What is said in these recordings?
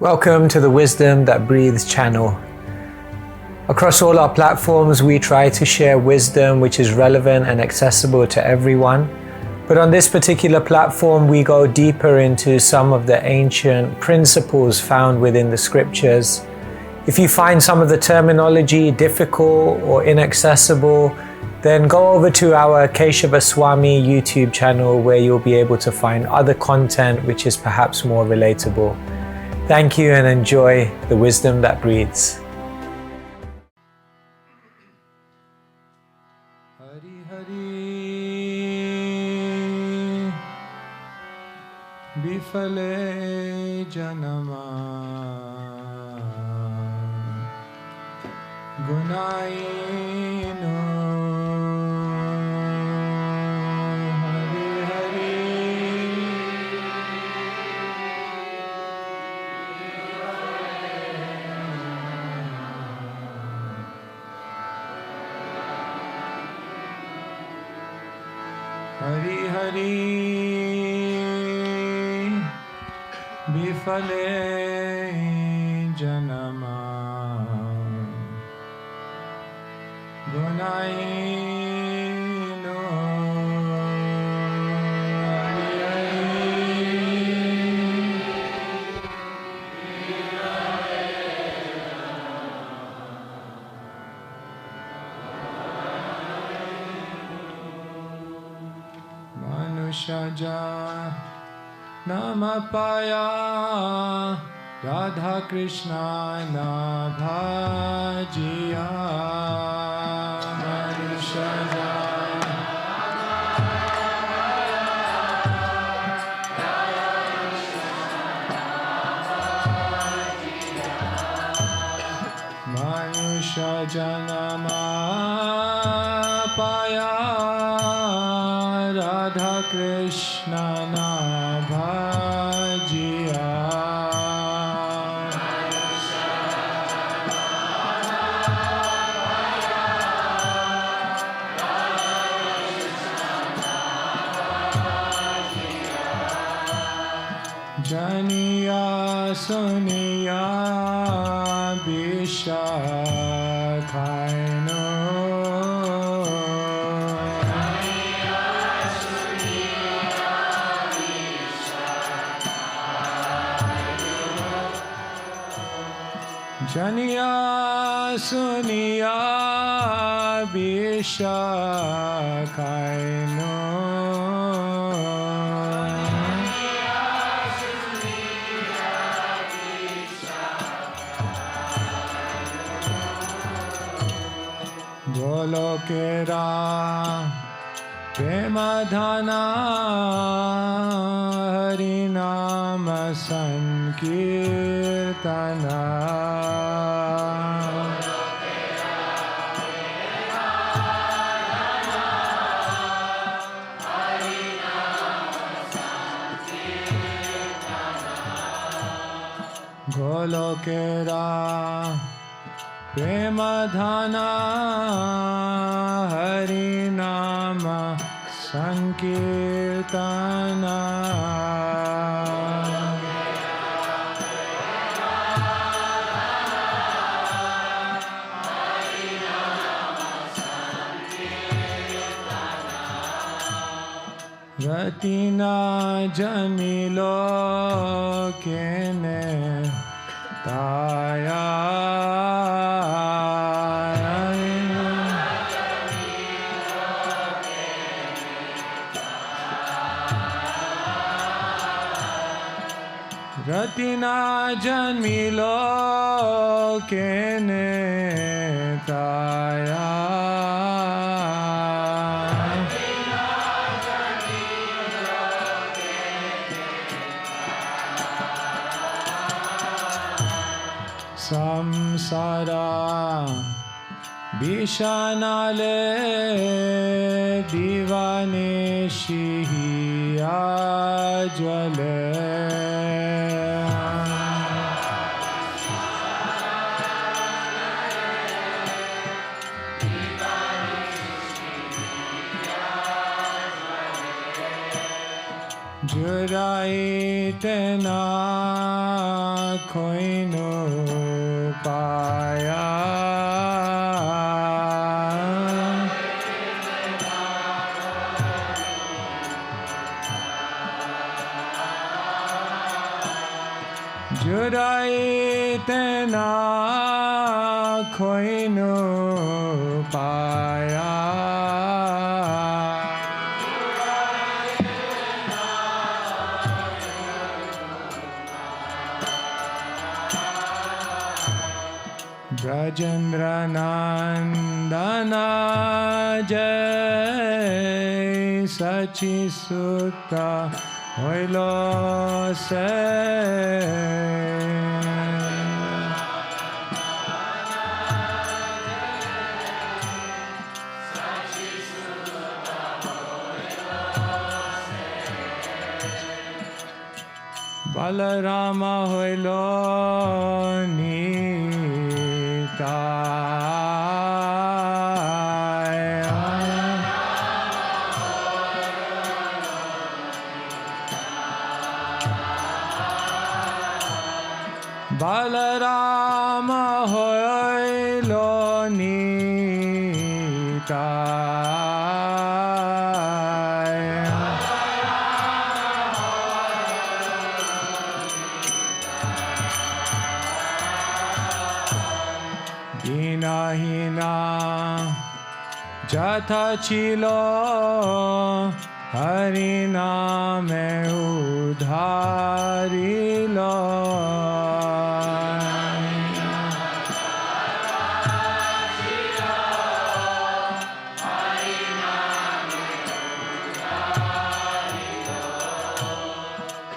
Welcome to the Wisdom That Breathes channel. Across all our platforms, we try to share wisdom which is relevant and accessible to everyone. But on this particular platform, we go deeper into some of the ancient principles found within the scriptures. If you find some of the terminology difficult or inaccessible, then go over to our Keshava Swami YouTube channel where you'll be able to find other content which is perhaps more relatable. Thank you and enjoy the wisdom that breathes. Hari Hari Bifale Janama Gunaino Hari Hari Bifale Janama Gunaino Hari Manushaja Namapaya Radha Krishna Nabhajiya Manushaja Manushaja Namapaya Radha Krishna Nabhajiya Janiya Suniya Bishakhaino Janiya Suniya Bishakhaino Golokera Premadhana Harinama Sankirtana Golokera Premadhana Harinama Sankirtana Ratina Jamilo Kene Taya Ratina Janmilo Kene Taya Samsara Bishanale Divane Shihiya Jwale Jurai Tena koino paya. Judai tena koino paya. Brajendra Nandana Jai Sachi Sutta Hoilo Se. Balarama Hoilo Nitaya. Balarama Hoilo Nitaya. Hina hina jatha chilo hari name udharilo.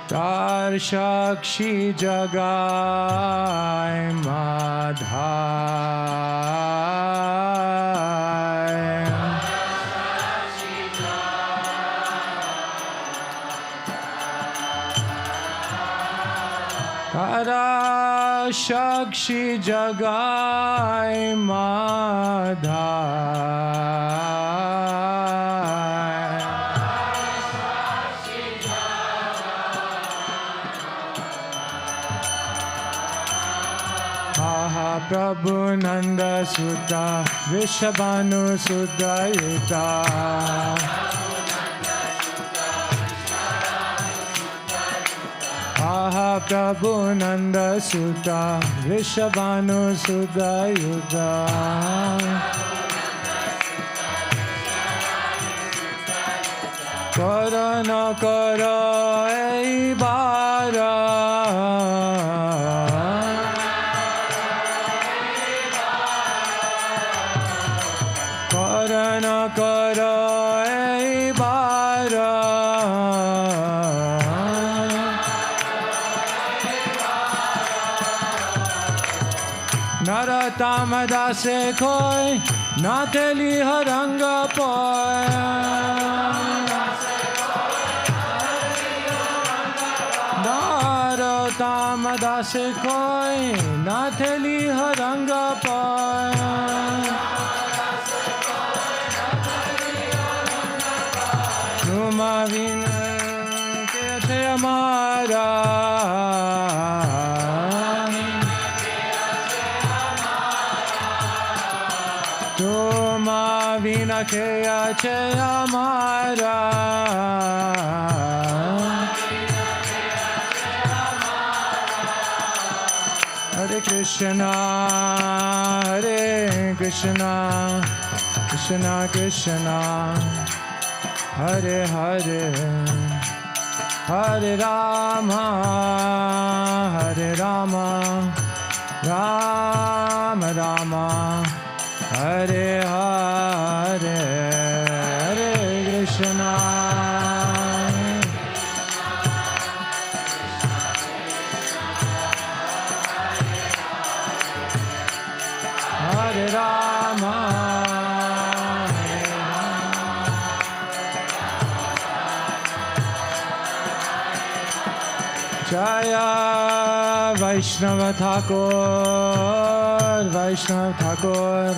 Tar shakshi jagai madhai. Tara shakshi jagai madhai. Prabhu Nanda Sutta Vishabhanu Sudayita. Aha Prabhu Nanda Sutta Vishabhanu Sudayita. Korana karo ei bara. Karana karo ei bara. Naratama dase koi nateli haranga poy. Naratama dase koi nateli haranga poy. Tuma vina ke se amara. Tuma vina ke se amara. Hare Krishna, Hare Krishna, Krishna Krishna, Hare Hare, Hare Rama, Hare Rama, Rama Rama, Hare Hare, Hare Krishna. Hare Rama, Hare Rama. Jaya Vaishnava Thakur, Vaishnava Thakur,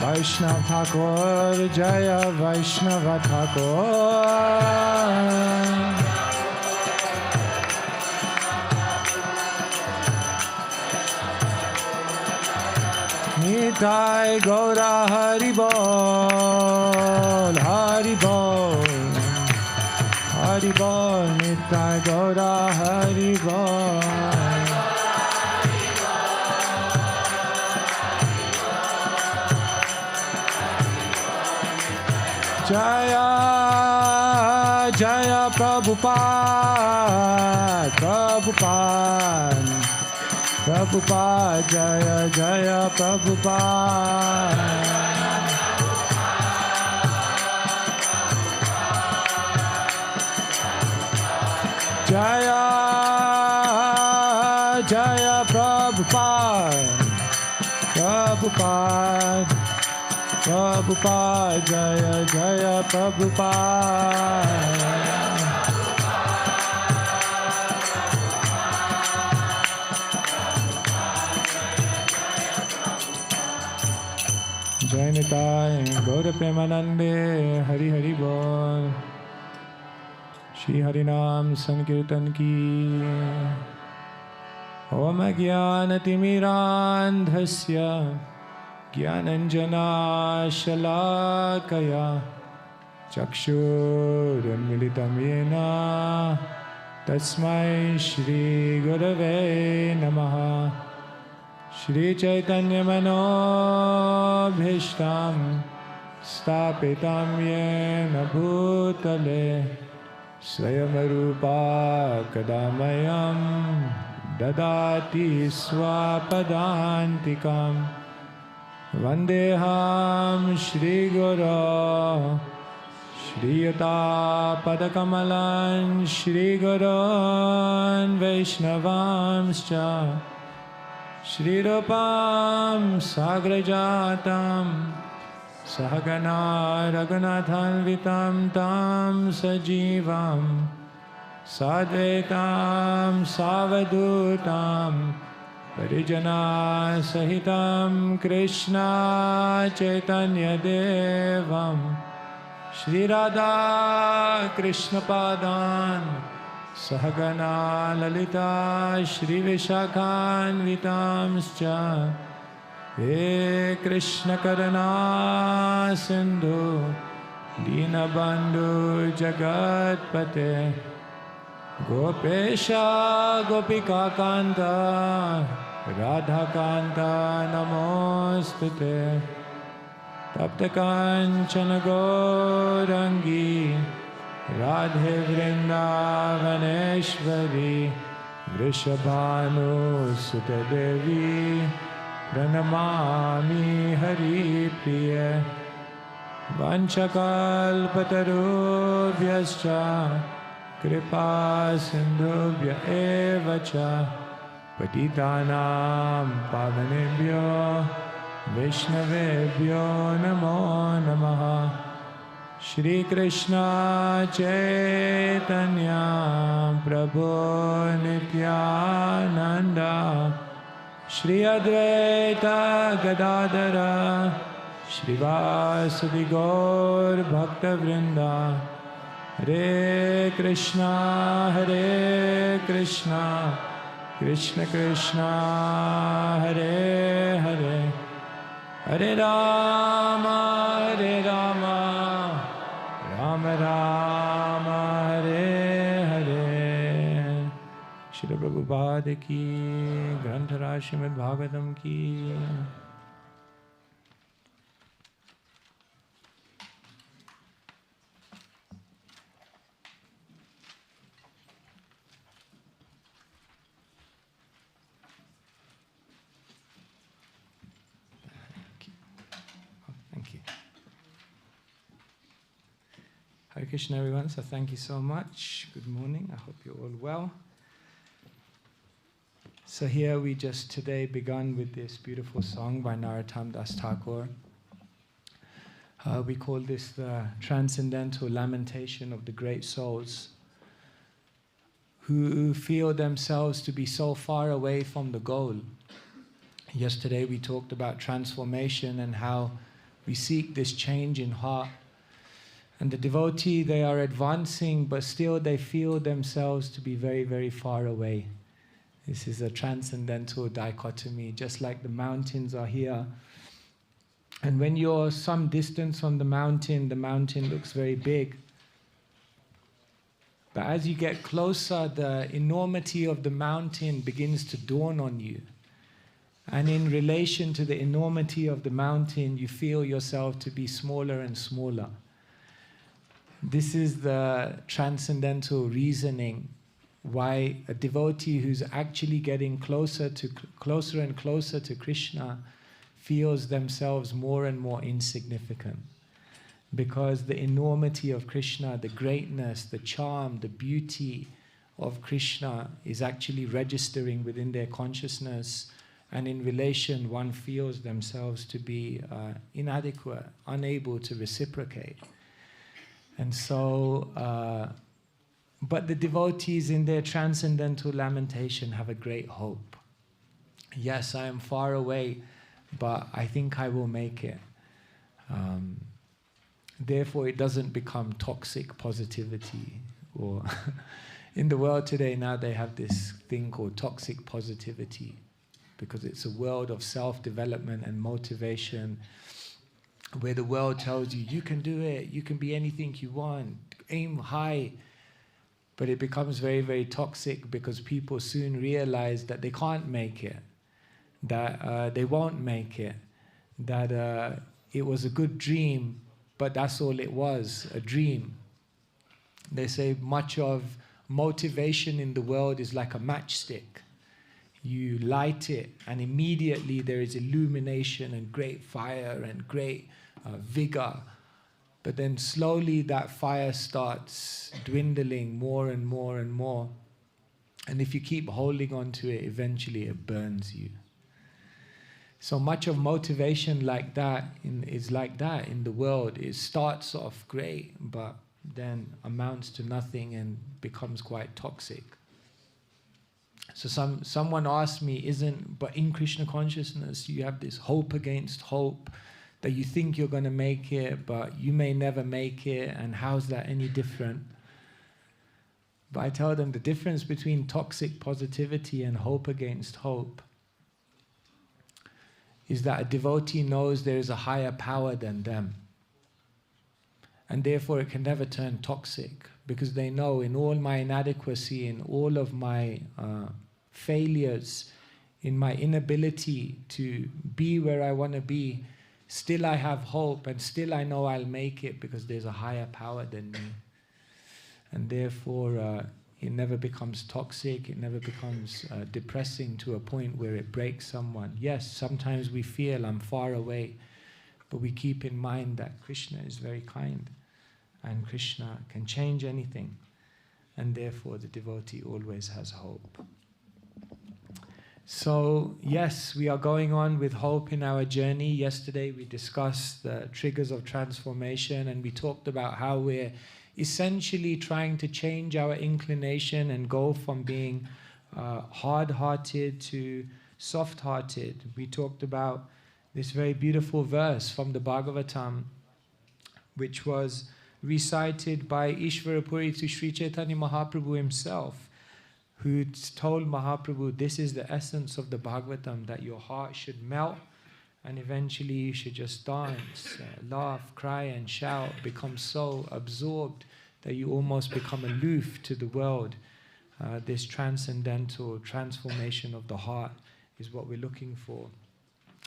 Vaishnava Thakur, Jaya Vaishnava Thakur. Nitai Gaura Hari Bol, Hari Bol, Hari Bol, Nitai Gaura Hari Bol. Jaya, Jaya Prabhupada, Prabhupada, Prabhupada, Jaya, Jaya Prabhupada. Jaya, Jaya Prabhupada, Prabhupada. Prabhupada, Jaya, Jaya Prabhupada. Jai Nitai, Gaura Premanande, Hari Hari Bol. Shri Harinam Sankirtan Ki. Om Ajnanatimirandhasya Jnananjana Shalakaya Chakshurunmilitam Yena Tasmai Shri Gurave Namaha. Shri Chaitanya Manobhishtam Stapitam Yena Bhutale Svayam Rupa Kadamayam Dadati Swapadantikam Vandeham Shri Guru Shri Yuta Padakamalan Shri Gurun Vaishnavamscha Shri Rupam Sagrajatam Sahagana Raghunathan Vitam Tam Sajivam Sadvetam Savadutam Parijana Sahitam Krishna Chaitanya Devam Shri Radha Krishna Padan Sahagana Lalita Shri Vishakhan Vitamscha He Krishna Karana Sindhu Dinabandhu Jagatpate Gopesha Gopika Kanta Radha Kanta Namostute Tapta Kanchana Gaurangi Radhe Vrindavaneshwari Vrishabhanu Sute Devi Pranamami Hari Priya Vanchakalpatarubhyascha Kripa Sindhubhya Evacha Patitanam Pavanebhyo Vishnavebhyo Namo Namaha. Shri Krishna Chaitanya Prabhu Nityananda Shri Advaita Gadadara Shri Vasudi Gaur Bhakta Vrinda Hare Krishna Krishna Krishna Hare Hare Hare Rama Rama Rama Hare Hare. Shri Prabhupada ki Granthara Shrimad Bhagavatam ki. Hare Krishna everyone, so thank you so much. Good morning, I hope you're all well. So here we just today begun with this beautiful song by Narottam Das Thakur. We call this the transcendental lamentation of the great souls who feel themselves to be so far away from the goal. Yesterday we talked about transformation and how we seek this change in heart. And the devotee, they are advancing, but still they feel themselves to be very, very far away. This is a transcendental dichotomy. Just like the mountains are here, And when you're some distance on the mountain looks very big. But as you get closer, the enormity of the mountain begins to dawn on you. And in relation to the enormity of the mountain, you feel yourself to be smaller and smaller. This is the transcendental reasoning why a devotee who's actually getting closer and closer to Krishna feels themselves more and more insignificant. Because the enormity of Krishna, the greatness, the charm, the beauty of Krishna is actually registering within their consciousness, and in relation one feels themselves to be inadequate, unable to reciprocate. And so, but the devotees in their transcendental lamentation have a great hope. Yes, I am far away, but I think I will make it. Therefore, it doesn't become toxic positivity. Or in the world today now, they have this thing called toxic positivity, because it's a world of self-development and motivation, where the world tells you, you can do it, you can be anything you want, aim high. But it becomes very, very toxic, because people soon realize that they can't make it, that they won't make it, that it was a good dream, but that's all it was, a dream. They say much of motivation in the world is like a matchstick. You light it, and immediately there is illumination and great fire and great vigor. But then slowly that fire starts dwindling more and more and more. And if you keep holding on to it, eventually it burns you. So much of motivation like that is like that in the world. It starts off great, but then amounts to nothing and becomes quite toxic. So someone asked me, but in Krishna consciousness you have this hope against hope, that you think you're going to make it, but you may never make it, and how's that any different? But I tell them the difference between toxic positivity and hope against hope is that a devotee knows there is a higher power than them. And therefore it can never turn toxic, because they know in all my inadequacy, in all of my failures, in my inability to be where I want to be, still I have hope, and still I know I'll make it, because there's a higher power than me. And therefore it never becomes toxic, it never becomes depressing to a point where it breaks someone. Yes, sometimes we feel I'm far away, but we keep in mind that Krishna is very kind, and Krishna can change anything, and therefore the devotee always has hope. So yes, we are going on with hope in our journey. Yesterday we discussed the triggers of transformation, and we talked about how we're essentially trying to change our inclination and go from being hard-hearted to soft-hearted. We talked about this very beautiful verse from the Bhagavatam, which was recited by Ishvarapuri to Sri Chaitanya Mahaprabhu himself, who told Mahaprabhu, this is the essence of the Bhagavatam, that your heart should melt, and eventually you should just dance, laugh, cry and shout, become so absorbed that you almost become aloof to the world. This transcendental transformation of the heart is what we're looking for.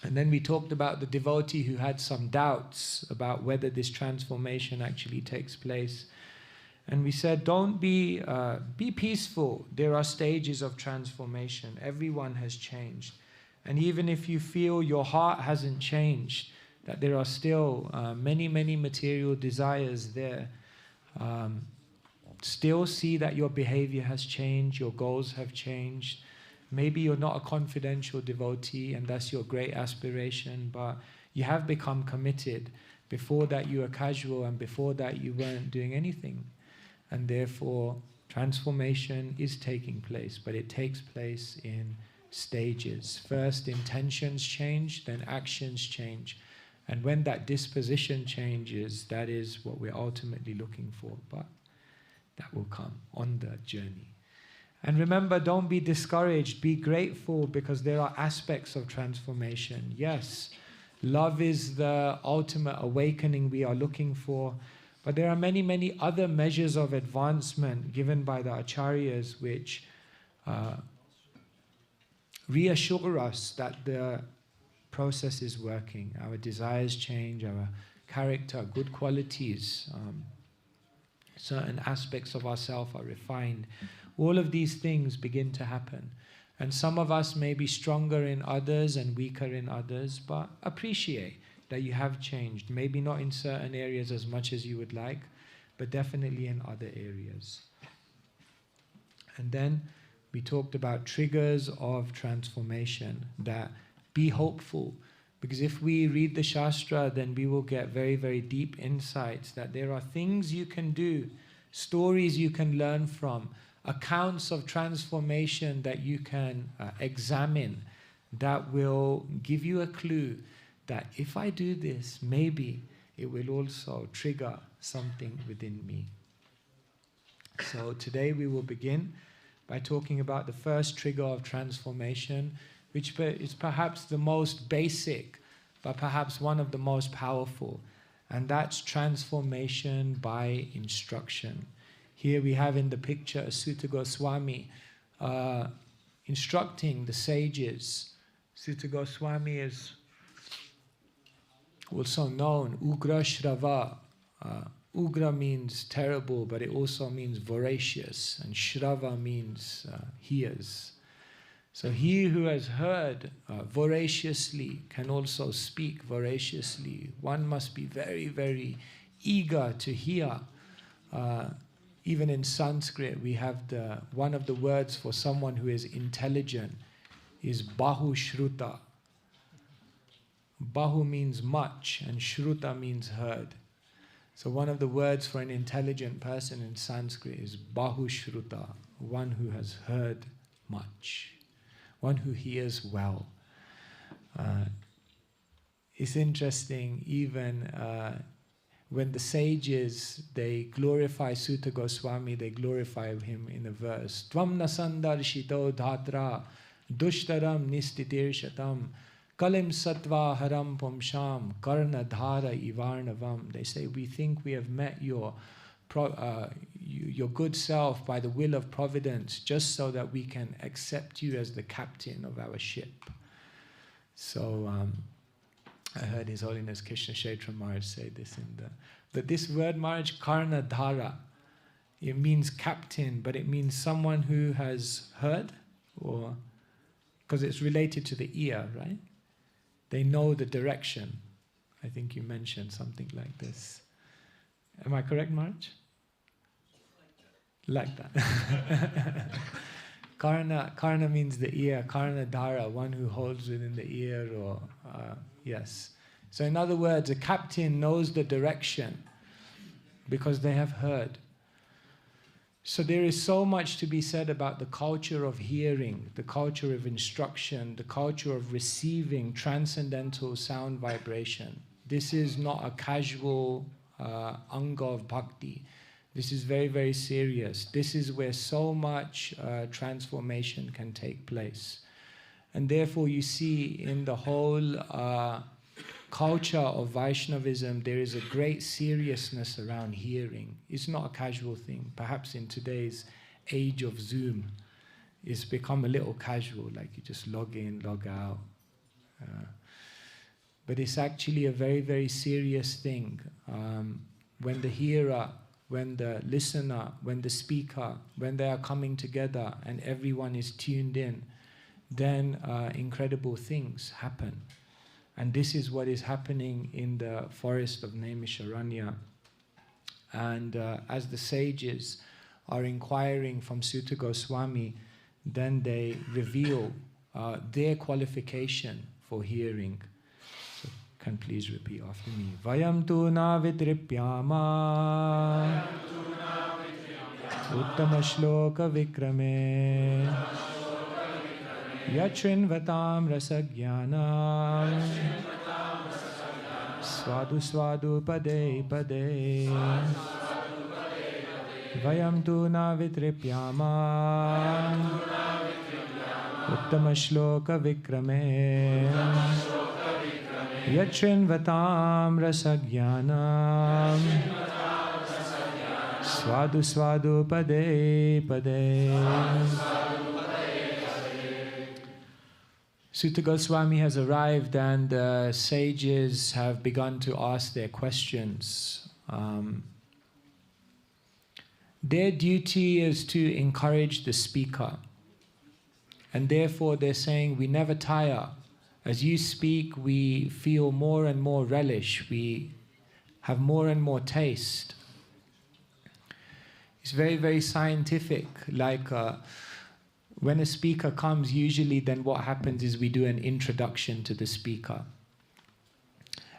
And then we talked about the devotee who had some doubts about whether this transformation actually takes place. And we said, don't be peaceful. There are stages of transformation. Everyone has changed. And even if you feel your heart hasn't changed, that there are still many, many material desires there, still see that your behavior has changed, your goals have changed. Maybe you're not a confidential devotee and that's your great aspiration, but you have become committed. Before that you were casual, and before that you weren't doing anything. And therefore transformation is taking place, but it takes place in stages. First intentions change, then actions change. And when that disposition changes, that is what we're ultimately looking for. But that will come on the journey. And remember, don't be discouraged, be grateful, because there are aspects of transformation. Yes, Love is the ultimate awakening we are looking for. But there are many, many other measures of advancement given by the acharyas which reassure us that the process is working. Our desires change, our character, good qualities, certain aspects of ourselves are refined. All of these things begin to happen. And some of us may be stronger in others and weaker in others, but appreciate that you have changed. Maybe not in certain areas as much as you would like, but definitely in other areas. And then we talked about triggers of transformation, that be hopeful. Because if we read the Shastra, then we will get very, very deep insights that there are things you can do, stories you can learn from, accounts of transformation that you can examine that will give you a clue that if I do this, maybe it will also trigger something within me. So today we will begin by talking about the first trigger of transformation, which is perhaps the most basic, but perhaps one of the most powerful, and that's transformation by instruction. Here we have in the picture Sutta Goswami instructing the sages. Sutta Goswami is also known, Ugra Shrava. Ugra means terrible, but it also means voracious, and Shrava means hears. So he who has heard voraciously can also speak voraciously. One must be very, very eager to hear. Even in Sanskrit, we have one of the words for someone who is intelligent is Bahu Shruta. Bahu means much, and Shruta means heard. So one of the words for an intelligent person in Sanskrit is Bahu Shruta, one who has heard much, one who hears well. It's interesting, even when the sages, they glorify Sutta Goswami, they glorify him in a verse. Tvam nasandarshito dhatra dushtaram nistitir shatam kalim sattva haram pumsham karna dhara ivarnavam. They say, we think we have met your good self by the will of providence, just so that we can accept you as the captain of our ship. So I heard His Holiness Krishna Kshetra Maharaj say this but this word Maharaj, Karna Dhara, it means captain, but it means someone who has heard, or because it's related to the ear, right? They know the direction. I think you mentioned something like this. Am I correct, Maharaj? Like that. Karna means the ear. Karna Dhara, one who holds within the ear, or yes. So in other words, a captain knows the direction because they have heard. So there is so much to be said about the culture of hearing, the culture of instruction, the culture of receiving transcendental sound vibration. This is not a casual anga of bhakti. This is very, very serious. This is where so much transformation can take place. And therefore you see in the whole culture of Vaishnavism, there is a great seriousness around hearing. It's not a casual thing. Perhaps in today's age of Zoom, it's become a little casual, like you just log in, log out. But it's actually a very, very serious thing. When the hearer, when the listener, when the speaker, when they are coming together and everyone is tuned in, then incredible things happen. And this is what is happening in the forest of Naimisharanya. And as the sages are inquiring from Sutta Goswami, then they reveal their qualification for hearing. So can please repeat after me. Vayam tu na vitripyama uttama shloka vikrame Yachrinvatam rasagyanam Swadu swadu pade pade Vayam tu na vitripyama Uttama shloka vikrame Yachrinvatam rasagyanam Swadu Swadu Pade Pade. Sutta Goswami has arrived and the sages have begun to ask their questions. Their duty is to encourage the speaker. And therefore they're saying, we never tire. As you speak, we feel more and more relish. We have more and more taste. It's very, very scientific. Like when a speaker comes, usually then what happens is we do an introduction to the speaker.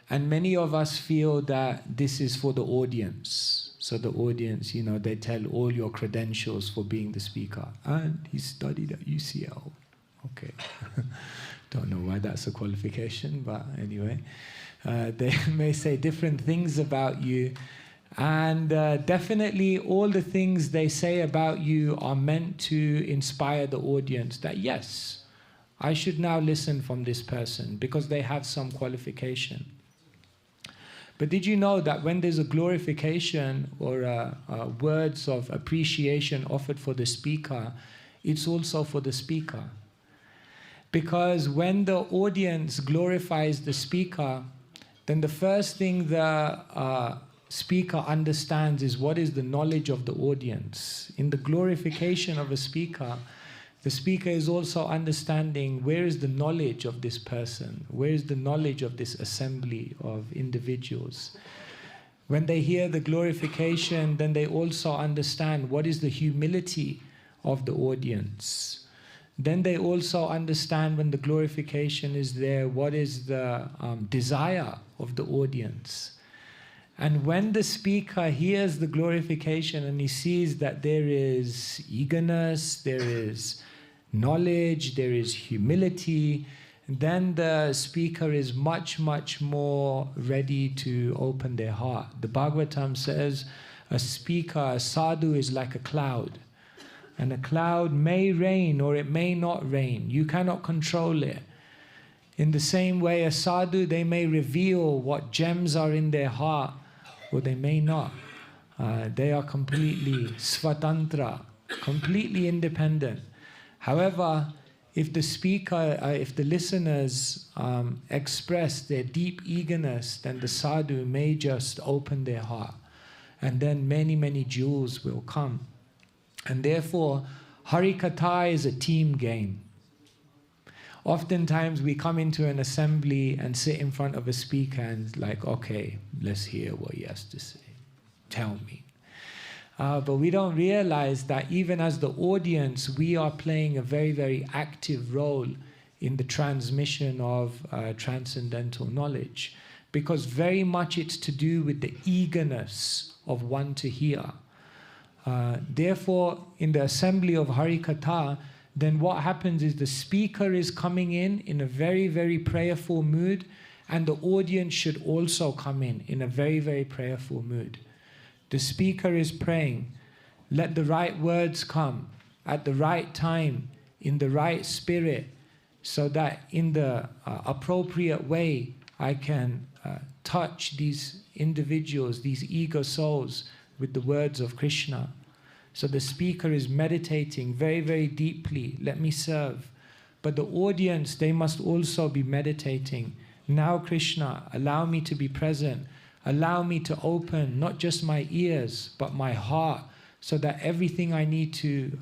And many of us feel that this is for the audience. So the audience, you know, they tell all your credentials for being the speaker. And he studied at UCL. Okay. Don't know why that's a qualification, but anyway. They may say different things about you. And definitely all the things they say about you are meant to inspire the audience that, yes, I should now listen from this person because they have some qualification. But did you know that when there's a glorification or words of appreciation offered for the speaker, it's also for the speaker? Because when the audience glorifies the speaker, then the first thing the speaker understands is what is the knowledge of the audience. In the glorification of a speaker, the speaker is also understanding where is the knowledge of this person, where is the knowledge of this assembly of individuals. When they hear the glorification, then they also understand what is the humility of the audience. Then they also understand when the glorification is there, what is the desire of the audience. And when the speaker hears the glorification and he sees that there is eagerness, there is knowledge, there is humility, then the speaker is much, much more ready to open their heart. The Bhagavatam says a speaker, a sadhu, is like a cloud. And a cloud may rain or it may not rain. You cannot control it. In the same way, a sadhu, they may reveal what gems are in their heart, or they may not. They are completely svatantra, completely independent. However, if the speaker, if the listeners express their deep eagerness, then the sadhu may just open their heart. And then many, many jewels will come. And therefore, Harikatha is a team game. Oftentimes we come into an assembly and sit in front of a speaker and like, okay, let's hear what he has to say. Tell me. But we don't realize that even as the audience, we are playing a very, very active role in the transmission of transcendental knowledge. Because very much it's to do with the eagerness of one to hear. Therefore, in the assembly of Harikatha, then what happens is the speaker is coming in a very, very prayerful mood, and the audience should also come in a very, very prayerful mood. The speaker is praying, let the right words come at the right time, in the right spirit, so that in the appropriate way I can touch these individuals, these ego souls, with the words of Krishna. So the speaker is meditating very, very deeply, let me serve. But the audience, they must also be meditating. Now, Krishna, allow me to be present. Allow me to open not just my ears, but my heart, so that everything I need to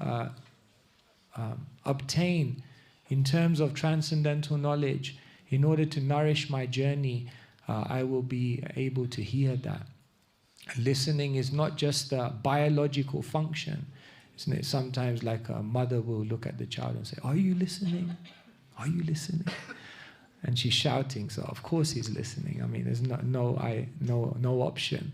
obtain in terms of transcendental knowledge, in order to nourish my journey, I will be able to hear that. Listening is not just a biological function. Isn't it? Sometimes like a mother will look at the child and say, are you listening? Are you listening? And she's shouting, so of course he's listening. I mean, there's no option.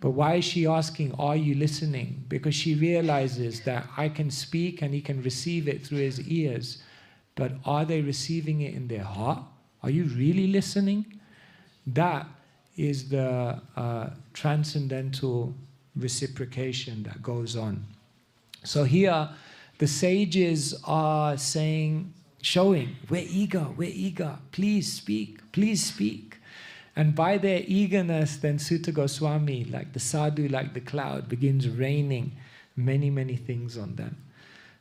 But why is she asking, are you listening? Because she realizes that I can speak and he can receive it through his ears. But are they receiving it in their heart? Are you really listening? That is the transcendental reciprocation that goes on. So here, the sages are saying showing, we're eager, please speak, please speak. And by their eagerness, then Sutta Goswami, like the sadhu, like the cloud, begins raining many, many things on them.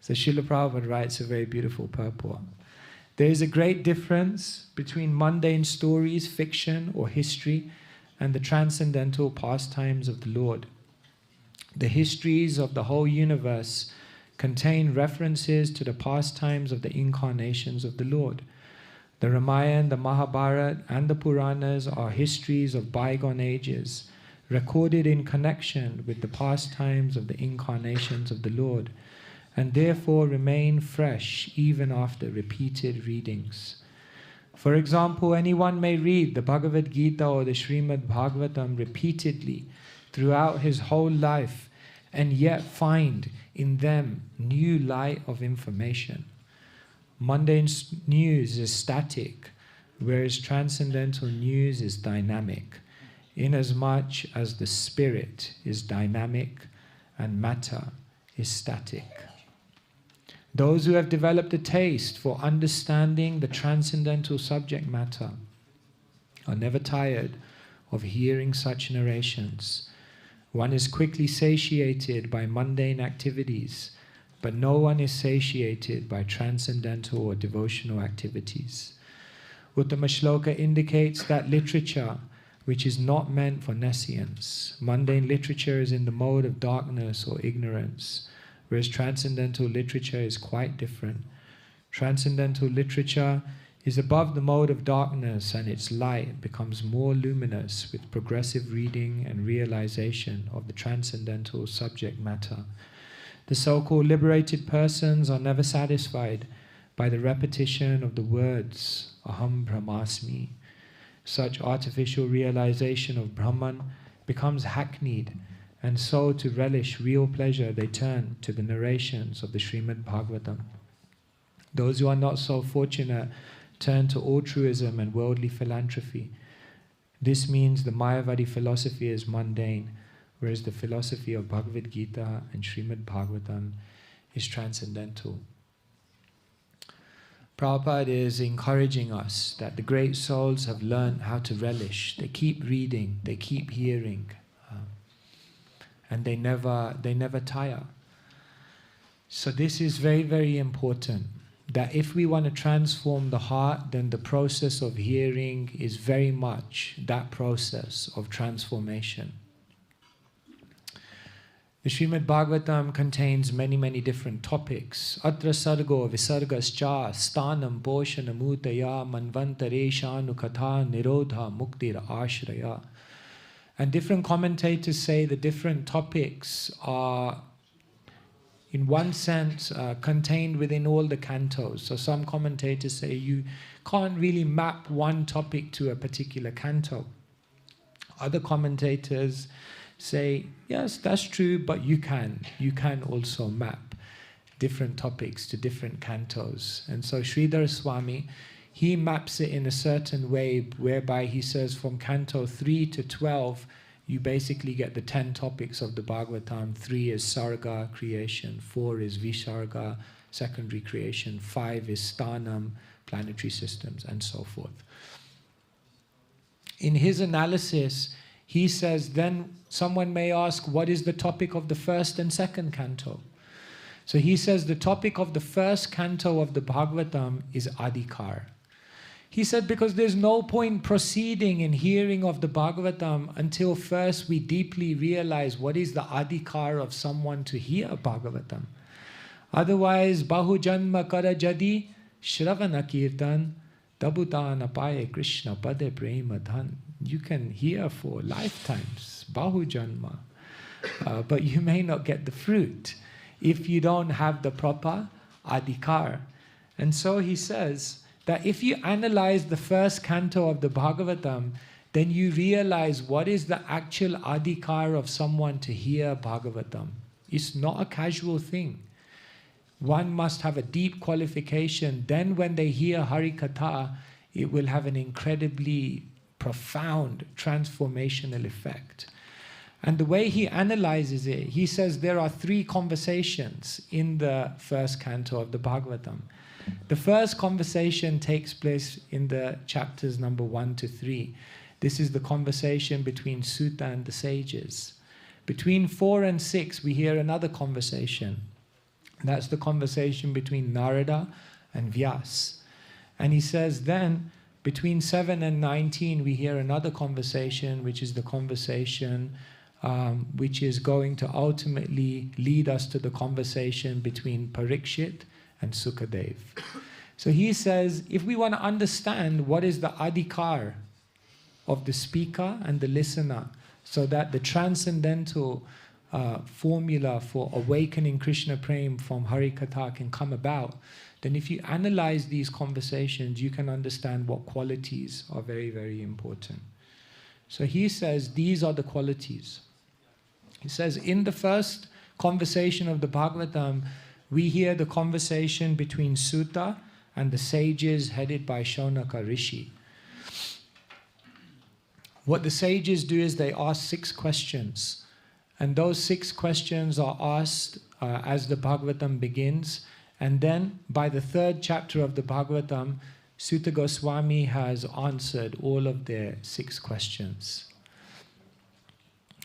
So Srila Prabhupada writes a very beautiful purport. There is a great difference between mundane stories, fiction or history, and the transcendental pastimes of the Lord. The histories of the whole universe contain references to the pastimes of the incarnations of the Lord. The Ramayana, the Mahabharata, and the Puranas are histories of bygone ages, recorded in connection with the pastimes of the incarnations of the Lord, and therefore remain fresh even after repeated readings. For example, anyone may read the Bhagavad Gita or the Shrimad Bhagavatam repeatedly throughout his whole life and yet find in them new light of information. Mundane news is static, whereas transcendental news is dynamic, inasmuch as the spirit is dynamic and matter is static. Those who have developed a taste for understanding the transcendental subject matter are never tired of hearing such narrations. One is quickly satiated by mundane activities, but no one is satiated by transcendental or devotional activities. Uttama Shloka indicates that literature, which is not meant for nescience, mundane literature is in the mode of darkness or ignorance, whereas transcendental literature is quite different. Transcendental literature is above the mode of darkness, and its light becomes more luminous with progressive reading and realization of the transcendental subject matter. The so-called liberated persons are never satisfied by the repetition of the words Aham Brahmasmi. Such artificial realization of Brahman becomes hackneyed, and so to relish real pleasure they turn to the narrations of the Shrimad Bhagavatam. Those who are not so fortunate turn to altruism and worldly philanthropy. This means the Mayavadi philosophy is mundane, whereas the philosophy of Bhagavad Gita and Shrimad Bhagavatam is transcendental. Prabhupada is encouraging us that the great souls have learned how to relish. They keep reading, they keep hearing, and they never tire. So this is very, very important, that if we want to transform the heart, then the process of hearing is very much that process of transformation. The Shrimad Bhagavatam contains many, many different topics. Atra sargo visargascha stanam poshanamutaya manvantareshanu katha nirodha muktir ashraya. And different commentators say the different topics are, in one sense, contained within all the cantos. So some commentators say you can't really map one topic to a particular canto. Other commentators say, yes, that's true, but you can also map different topics to different cantos. And so Sridhar Swami, he maps it in a certain way whereby he says from canto 3 to 12, you basically get the 10 topics of the Bhagavatam. 3 is Sarga, creation. 4 is Visarga, secondary creation. 5 is Sthanam, planetary systems, and so forth. In his analysis, he says, then someone may ask, what is the topic of the first and second canto? So he says the topic of the first canto of the Bhagavatam is Adhikar. He said, because there's no point proceeding in hearing of the Bhagavatam until first we deeply realize what is the adhikar of someone to hear Bhagavatam. Otherwise, Bahu Janma Kara Jadi Shravana Kirtan Dabutan Apaye Krishna Pade Prema Dhan. You can hear for lifetimes, Bahu Janma, but you may not get the fruit if you don't have the proper adhikar. And so he says that if you analyze the first canto of the Bhagavatam, then you realize what is the actual adhikar of someone to hear Bhagavatam. It's not a casual thing. One must have a deep qualification. Then when they hear Hari Katha, it will have an incredibly profound transformational effect. And the way he analyzes it, he says there are 3 conversations in the first canto of the Bhagavatam. The first conversation takes place in the chapters number 1 to 3. This is the conversation between Sutta and the sages. Between 4 and 6, we hear another conversation. That's the conversation between Narada and Vyas. And he says then, between 7 and 19, we hear another conversation, which is the conversation which is going to ultimately lead us to the conversation between Parikshit and Sukadev. So he says, if we want to understand what is the adhikar of the speaker and the listener, so that the transcendental formula for awakening Krishna Prem from Harikatha can come about, then if you analyze these conversations, you can understand what qualities are very, very important. So he says, these are the qualities. He says, in the first conversation of the Bhagavatam, we hear the conversation between Sutta and the sages headed by Shaunaka Rishi. What the sages do is they ask 6 questions. And those 6 questions are asked as the Bhagavatam begins. And then, by the 3rd chapter of the Bhagavatam, Sutta Goswami has answered all of their 6 questions.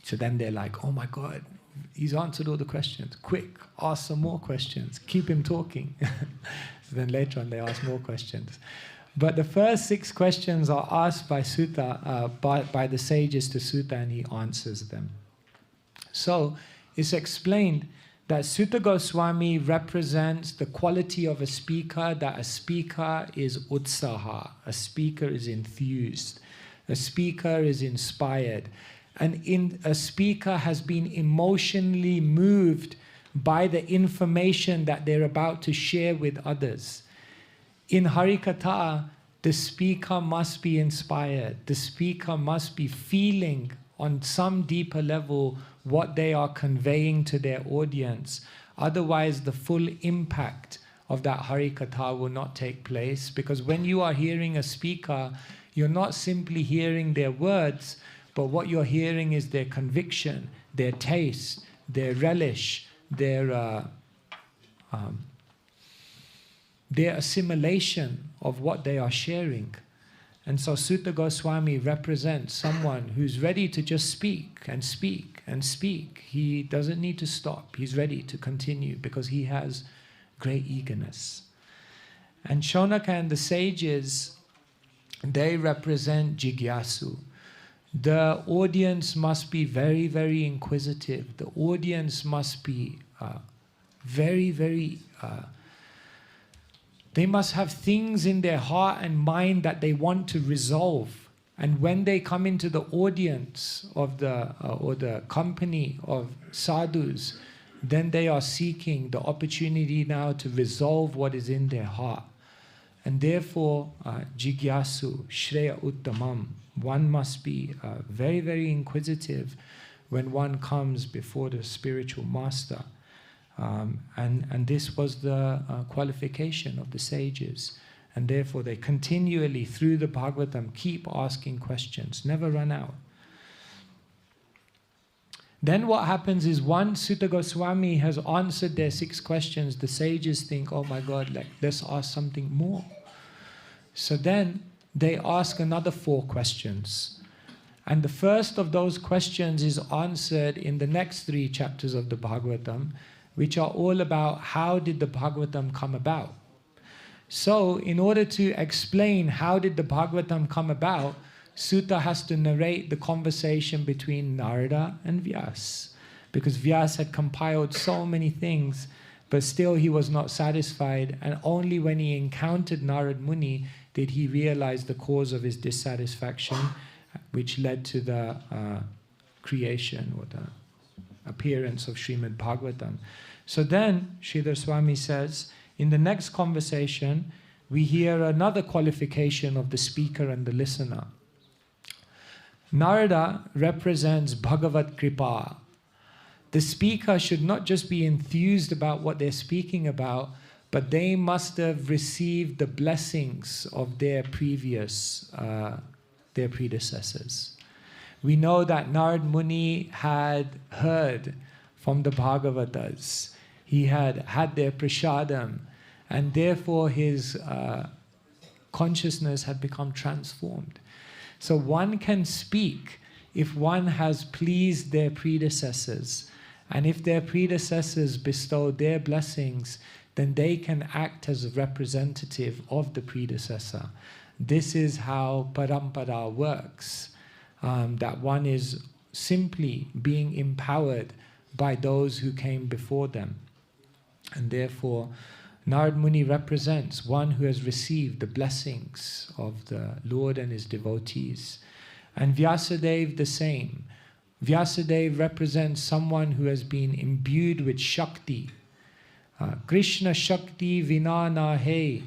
So then they're like, oh my God, he's answered all the questions. Quick, ask some more questions. Keep him talking. So then later on they ask more questions. But the first 6 questions are asked by Sutta, by the sages to Sutta, and he answers them. So it's explained that Sutta Goswami represents the quality of a speaker, that a speaker is utsaha, a speaker is enthused, a speaker is inspired, and a speaker has been emotionally moved by the information that they're about to share with others. In Harikatha, the speaker must be inspired, the speaker must be feeling on some deeper level what they are conveying to their audience. Otherwise, the full impact of that Harikatha will not take place, because when you are hearing a speaker, you're not simply hearing their words, but what you're hearing is their conviction, their taste, their relish, their assimilation of what they are sharing. And so Sutta Goswami represents someone who's ready to just speak and speak and speak. He doesn't need to stop. He's ready to continue because he has great eagerness. And Shaunaka and the sages, they represent Jigyasu. The audience must be very, very inquisitive. The audience must be very, very... They must have things in their heart and mind that they want to resolve. And when they come into the audience of or the company of sadhus, then they are seeking the opportunity now to resolve what is in their heart. And therefore, Jigyasu, Shreya Uttamam, one must be very, very inquisitive when one comes before the spiritual master. And this was the qualification of the sages. And therefore they continually, through the Bhagavatam, keep asking questions, never run out. Then what happens is, once Sutta Goswami has answered their 6 questions, the sages think, oh my God, let's ask something more. So then they ask another 4 questions. And the first of those questions is answered in the next 3 chapters of the Bhagavatam, which are all about how did the Bhagavatam come about. So in order to explain how did the Bhagavatam come about, Sutta has to narrate the conversation between Narada and Vyas, because Vyas had compiled so many things, but still he was not satisfied, and only when he encountered Narad Muni did he realize the cause of his dissatisfaction, which led to the creation or the appearance of Shrimad Bhagavatam. So then, Sridhar Swami says, in the next conversation, we hear another qualification of the speaker and the listener. Narada represents Bhagavat Kripa. The speaker should not just be enthused about what they're speaking about, but they must have received the blessings of their predecessors. We know that Narad Muni had heard from the Bhagavatas. He had had their prasadam, and therefore his consciousness had become transformed. So one can speak if one has pleased their predecessors, and if their predecessors bestowed their blessings, then they can act as a representative of the predecessor. This is how parampara works, that one is simply being empowered by those who came before them. And therefore, Narad Muni represents one who has received the blessings of the Lord and his devotees. And Vyasadeva the same. Vyasadeva represents someone who has been imbued with Shakti. Krishna Shakti Vinana He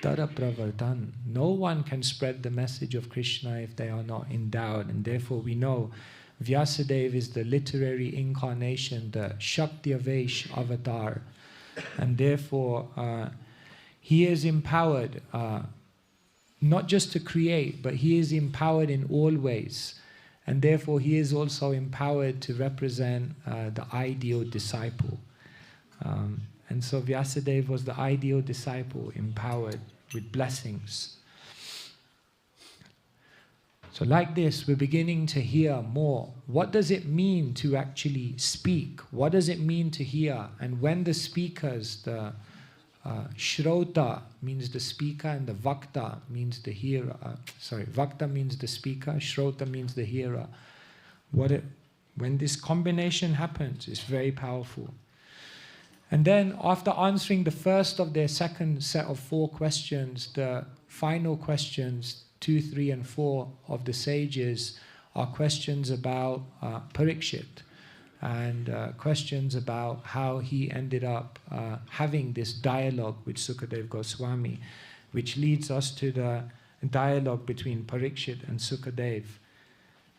Tara Pravartan. No one can spread the message of Krishna if they are not endowed. And therefore we know Vyasadeva is the literary incarnation, the Shakti Avesh avatar. And therefore he is empowered not just to create, but he is empowered in all ways. And therefore he is also empowered to represent the ideal disciple. And so Vyasadeva was the ideal disciple, empowered with blessings. So like this, we're beginning to hear more. What does it mean to actually speak? What does it mean to hear? And when the speakers, the Shrota means the speaker, and the Vakta means the hearer. Vakta means the speaker, Shrota means the hearer. When this combination happens, it's very powerful. And then after answering the first of their second set of 4 questions, the final questions, 2, 3, and 4 of the sages are questions about Parikshit, and questions about how he ended up having this dialogue with Sukadeva Goswami, which leads us to the dialogue between Parikshit and Sukadeva.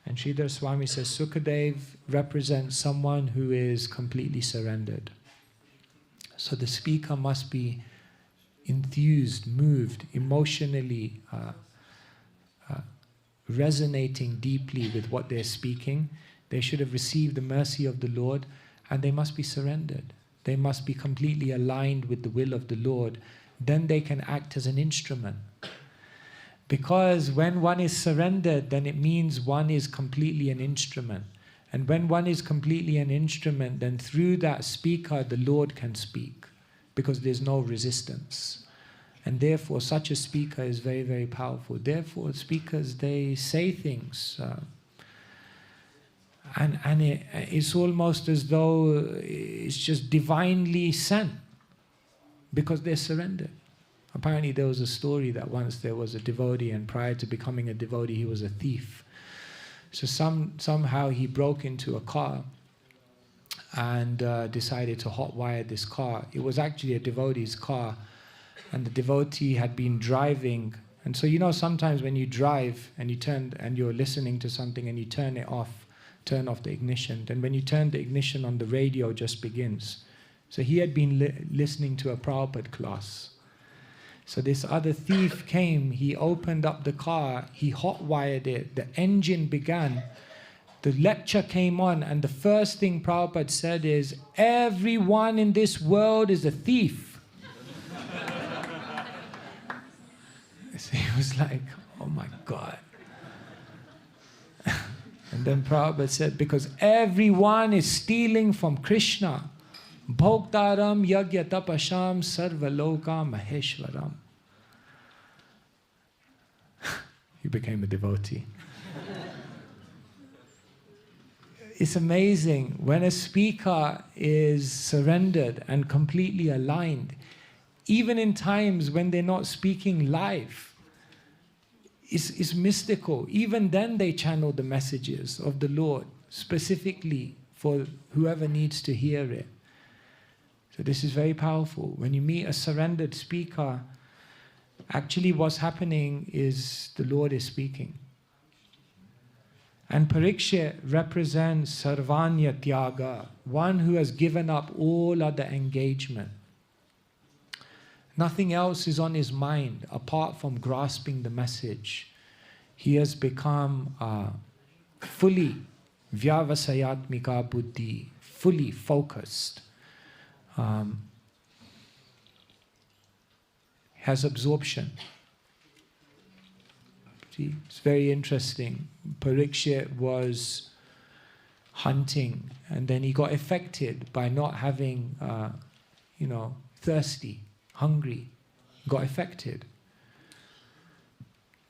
And Sridhar Swami says Sukadeva represents someone who is completely surrendered. So the speaker must be enthused, moved, emotionally resonating deeply with what they're speaking. They should have received the mercy of the Lord, and they must be surrendered. They must be completely aligned with the will of the Lord. Then they can act as an instrument. Because when one is surrendered, then it means one is completely an instrument. And when one is completely an instrument, then through that speaker, the Lord can speak, because there's no resistance. And therefore, such a speaker is very, very powerful. Therefore, speakers, they say things. And it's almost as though it's just divinely sent, because they're surrendered. Apparently, there was a story that once there was a devotee, and prior to becoming a devotee, he was a thief. So somehow he broke into a car and decided to hotwire this car. It was actually a devotee's car, and the devotee had been driving. And so, you know, sometimes when you drive and you're listening to something and you turn off the ignition, then when you turn the ignition on, the radio just begins. So he had been listening to a Prabhupada class. So this other thief came, he opened up the car, he hotwired it, the engine began, the lecture came on, and the first thing Prabhupada said is, everyone in this world is a thief. So he was like, oh my God. And then Prabhupada said, because everyone is stealing from Krishna. Bhoktaram yagya tapasham sarvaloka maheshwaram. He became a devotee. It's amazing when a speaker is surrendered and completely aligned, even in times when they're not speaking live. It's mystical. Even then they channel the messages of the Lord specifically for whoever needs to hear it. So this is very powerful. When you meet a surrendered speaker, actually what's happening is the Lord is speaking. And Parikshit represents Sarvanya Tyaga, one who has given up all other engagement. Nothing else is on his mind apart from grasping the message. He has become fully vyavasayatmika buddhi, fully focused. has absorption. See, it's very interesting. Parikshit was hunting, and then he got affected by not having, thirsty, hungry. Got affected.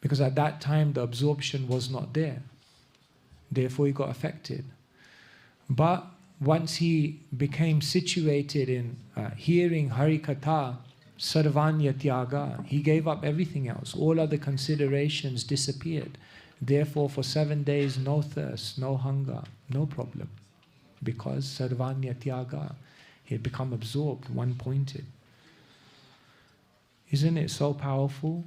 Because at that time the absorption was not there. Therefore he got affected. But once he became situated in hearing Harikatha, Sarvanya Tyaga, he gave up everything else. All other considerations disappeared. Therefore for 7 days no thirst, no hunger, no problem. Because Sarvanya Tyaga, he had become absorbed, one-pointed. Isn't it so powerful?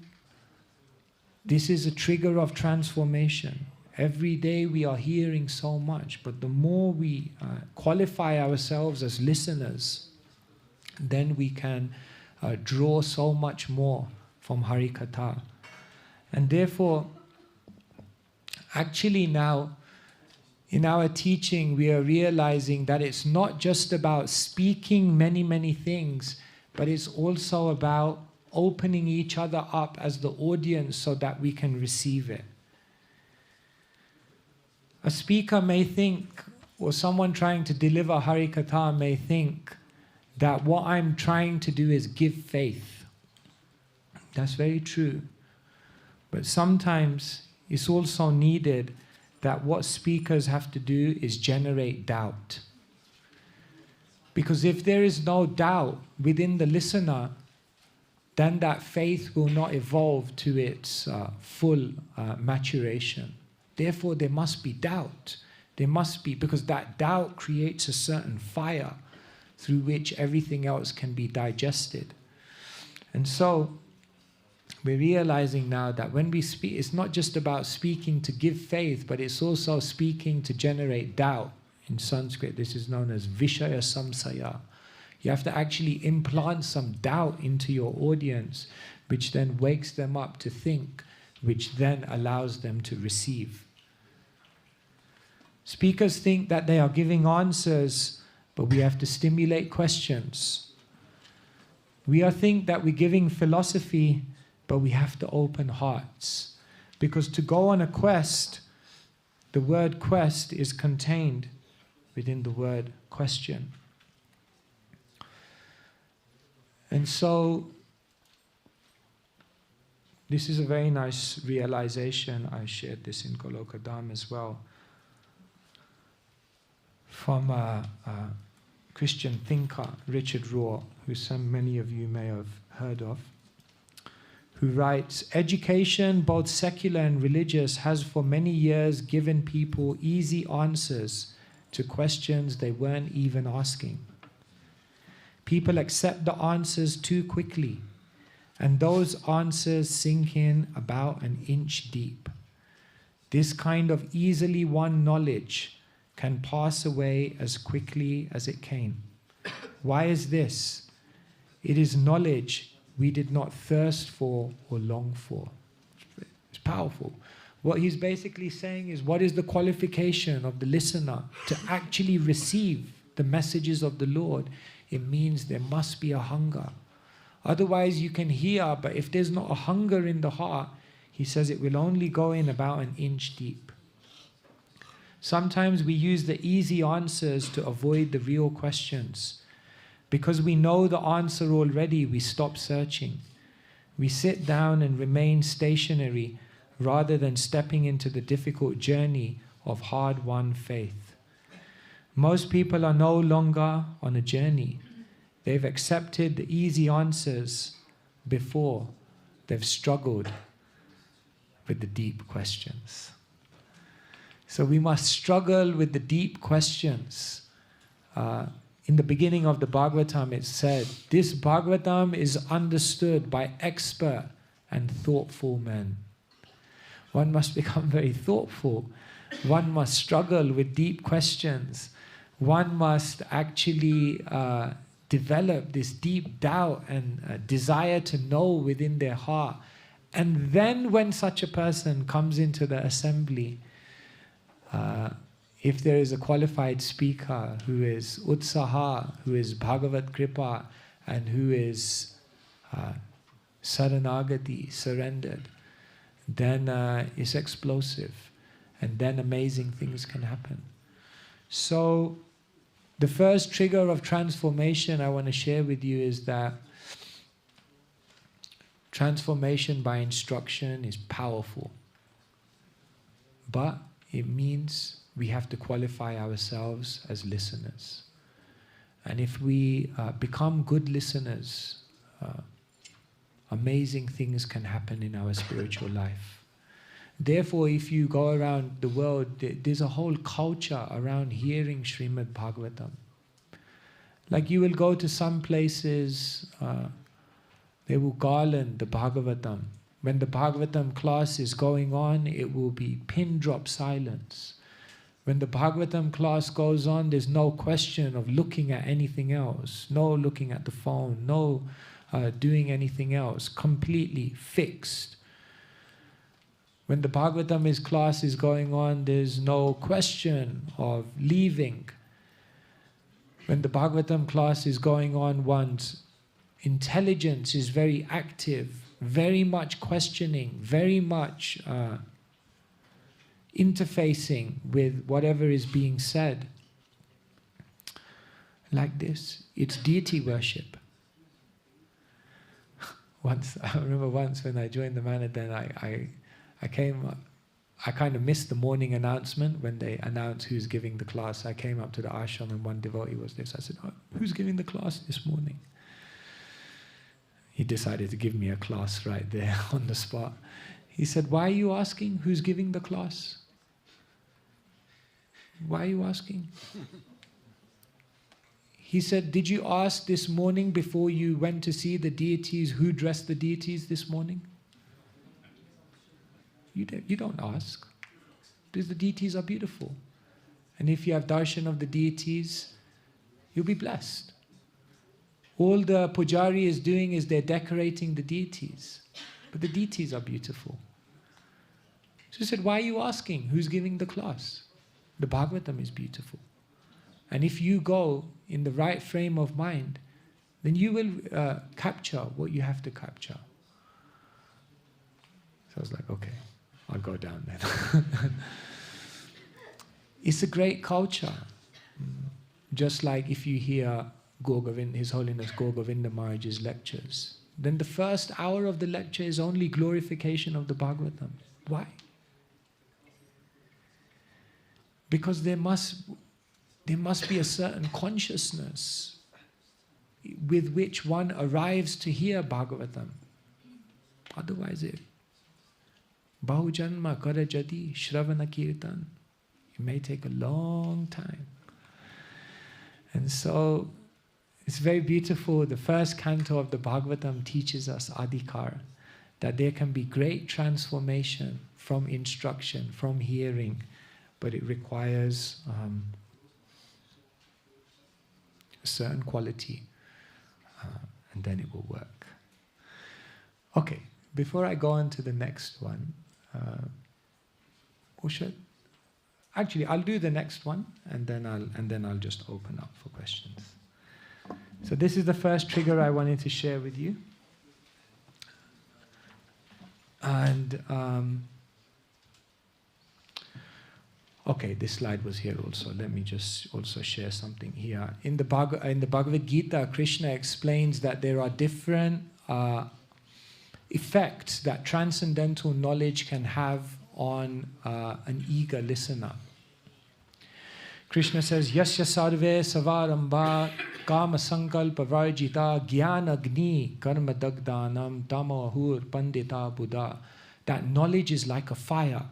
This is a trigger of transformation. Every day we are hearing so much, but the more we qualify ourselves as listeners, then we can draw so much more from Harikatha. And therefore, actually now, in our teaching, we are realizing that it's not just about speaking many, many things, but it's also about opening each other up as the audience so that we can receive it. A speaker may think, or someone trying to deliver Harikatha may think that what I'm trying to do is give faith. That's very true. But sometimes it's also needed that what speakers have to do is generate doubt. Because if there is no doubt within the listener, then that faith will not evolve to its full maturation. Therefore, there must be doubt. There must be, because that doubt creates a certain fire through which everything else can be digested. And so, we're realizing now that when we speak, it's not just about speaking to give faith, but it's also speaking to generate doubt. In Sanskrit, this is known as Vishaya Samsaya. You have to actually implant some doubt into your audience, which then wakes them up to think, which then allows them to receive. Speakers think that they are giving answers, but we have to stimulate questions. We think that we're giving philosophy, but we have to open hearts. Because to go on a quest, the word quest is contained within the word question. And so, this is a very nice realization. I shared this in Golokadam as well. From a Christian thinker, Richard Rohr, who many of you may have heard of, who writes, "Education, both secular and religious, has for many years given people easy answers to questions they weren't even asking. People accept the answers too quickly, and those answers sink in about an inch deep. This kind of easily won knowledge can pass away as quickly as it came. Why is this? It is knowledge we did not thirst for or long for." It's powerful. What he's basically saying is, what is the qualification of the listener to actually receive the messages of the Lord? It means there must be a hunger. Otherwise you can hear, but if there's not a hunger in the heart, he says it will only go in about an inch deep. Sometimes we use the easy answers to avoid the real questions. Because we know the answer already, we stop searching. We sit down and remain stationary rather than stepping into the difficult journey of hard-won faith. Most people are no longer on a journey. They've accepted the easy answers before they've struggled with the deep questions. So we must struggle with the deep questions. In the beginning of the Bhagavatam it said, this Bhagavatam is understood by expert and thoughtful men. One must become very thoughtful. One must struggle with deep questions. One must actually develop this deep doubt and desire to know within their heart. And then when such a person comes into the assembly, if there is a qualified speaker who is Utsaha, who is Bhagavat Kripa, and who is saranagati, surrendered, then it's explosive, and then amazing things can happen. So the first trigger of transformation I want to share with you is that transformation by instruction is powerful, but it means we have to qualify ourselves as listeners. And if we become good listeners, amazing things can happen in our spiritual life. Therefore, if you go around the world, there's a whole culture around hearing Shrimad Bhagavatam. Like you will go to some places, they will garland the Bhagavatam. When the Bhagavatam class is going on, it will be pin drop silence. When the Bhagavatam class goes on, there's no question of looking at anything else, no looking at the phone, no doing anything else, completely fixed. When the Bhagavatam class is going on, there's no question of leaving. When the Bhagavatam class is going on, one's intelligence is very active, very much questioning, very much interfacing with whatever is being said. Like this, it's deity worship. I remember once when I joined the Manadhan, I kind of missed the morning announcement when they announced who's giving the class. I came up to the ashram and one devotee was there. So I said, "Oh, who's giving the class this morning?" He decided to give me a class right there on the spot. He said, "Why are you asking who's giving the class? Why are you asking?" He said, "Did you ask this morning before you went to see the deities who dressed the deities this morning?" You don't ask, because the deities are beautiful. And if you have darshan of the deities, you'll be blessed. All the pujari is doing is they're decorating the deities. But the deities are beautiful. So he said, "Why are you asking who's giving the class? The Bhagavatam is beautiful. And if you go in the right frame of mind, then you will capture what you have to capture." So I was like, okay, I'll go down then. It's a great culture. Just like if you hear His Holiness Gaur Govinda Maharaj's lectures, then the first hour of the lecture is only glorification of the Bhagavatam. Why? Because there must be a certain consciousness with which one arrives to hear Bhagavatam. Otherwise, Bahujanma Karajati Shravana Kirtan. It may take a long time. And so, it's very beautiful. The first canto of the Bhagavatam teaches us adhikar, that there can be great transformation from instruction, from hearing, but it requires a certain quality, and then it will work. Okay, before I go on to the next one, actually, I'll do the next one, and then I'll just open up for questions. So this is the first trigger I wanted to share with you. And okay, this slide was here also. Let me just also share something here. In the Bhagavad Gita, Krishna explains that there are different effects that transcendental knowledge can have on an eager listener. Krishna says, "Yasya sarve savarambha kama sankalpa varjita jnana agni karma dagdanam tamo ahur pandita buddha." That knowledge is like a fire.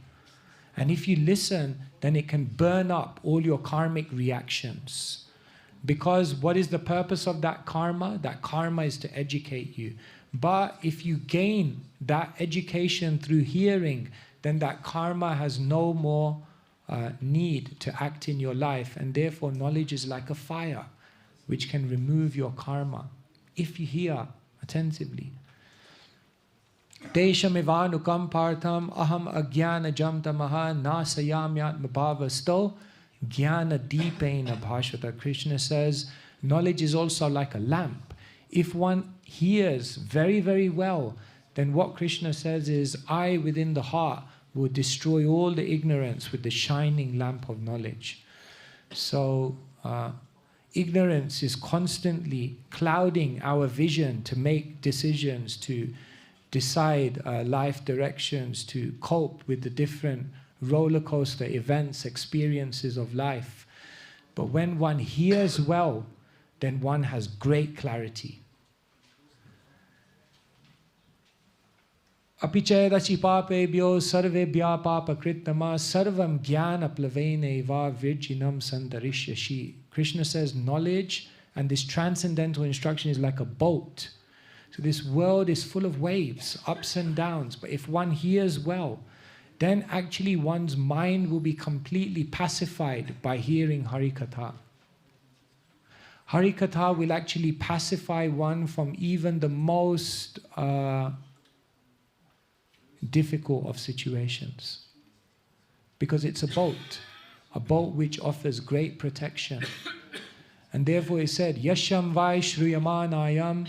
And if you listen, then it can burn up all your karmic reactions. Because what is the purpose of that karma? That karma is to educate you. But if you gain that education through hearing, then that karma has no more need to act in your life. And therefore, knowledge is like a fire, which can remove your karma, if you hear attentively. Deshamivānukam partham aham agyana jam tamaha nasayamyat mabhavasto jnana deepena bhashata. Krishna says, knowledge is also like a lamp. If one hears very, very well, then what Krishna says is, I within the heart will destroy all the ignorance with the shining lamp of knowledge. So ignorance is constantly clouding our vision to make decisions, to decide life directions, to cope with the different roller coaster events, experiences of life. But when one hears well, then one has great clarity. Apicherachi papebhyo sarvebhya papakritama sarvam jnana plaveneva virginam sandarisyashi. Krishna says knowledge and this transcendental instruction is like a boat. So this world is full of waves, ups and downs. But if one hears well, then actually one's mind will be completely pacified by hearing Harikatha. Harikatha will actually pacify one from even the most difficult of situations. Because it's a boat which offers great protection. And therefore it said, Yasham vai shruyamanayam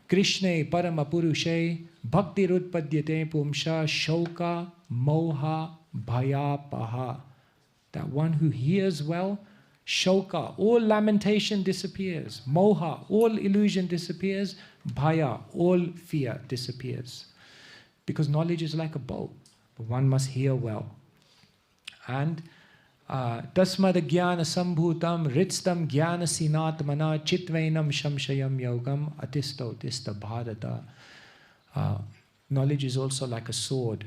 Krishne paramapurushe bhaktirutpadyate pumsha shoka moha bhayapaha. That one who hears well, shoka, all lamentation disappears. Moha, all illusion disappears. Bhaya, all fear disappears. Because knowledge is like a boat, but one must hear well. And tasmad jnana sambhutam ritstam jnana sinatmana chitvainam shamshayam yogam atisto tista bharata. Knowledge is also like a sword,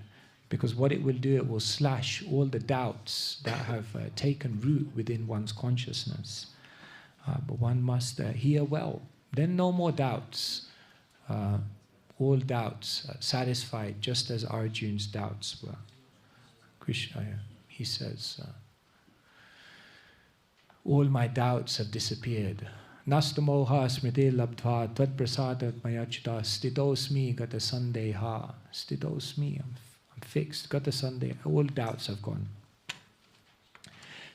because what it will do, it will slash all the doubts that have taken root within one's consciousness. But one must hear well. Then no more doubts. All doubts satisfied, just as Arjun's doubts were. Krishna, he says, all my doubts have disappeared. Nastamoha smriti labdva tvad prasadat mayachita stitosmi gata sandeha. Stitosmi, I'm fixed. Gata sandeha. All doubts have gone.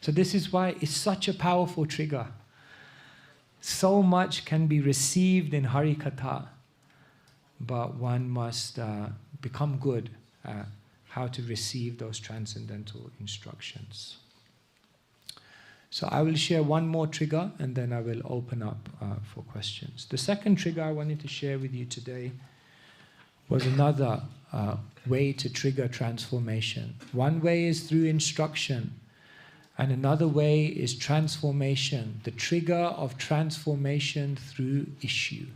So this is why it's such a powerful trigger. So much can be received in Harikatha, but one must become good at how to receive those transcendental instructions. So I will share one more trigger and then I will open up for questions. The second trigger I wanted to share with you today was another way to trigger transformation. One way is through instruction, and another way is transformation, the trigger of transformation through issue.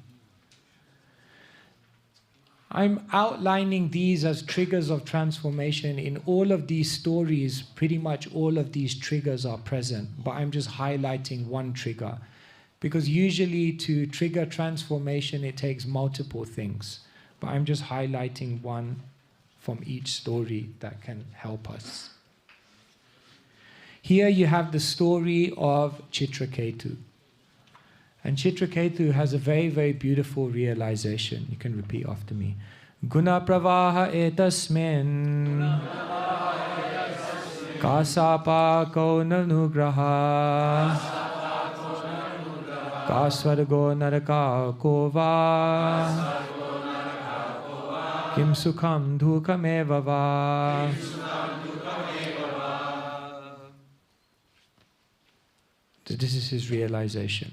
I'm outlining these as triggers of transformation. In all of these stories, pretty much all of these triggers are present, but I'm just highlighting one trigger. Because usually to trigger transformation, it takes multiple things. But I'm just highlighting one from each story that can help us. Here you have the story of Chitraketu. And Chitraketu has a very, very beautiful realization. You can repeat after me. Guna pravaha etasmin kasapa ko nanugraha kasvargo naraka kova kim sukham dhukam va. This is his realization.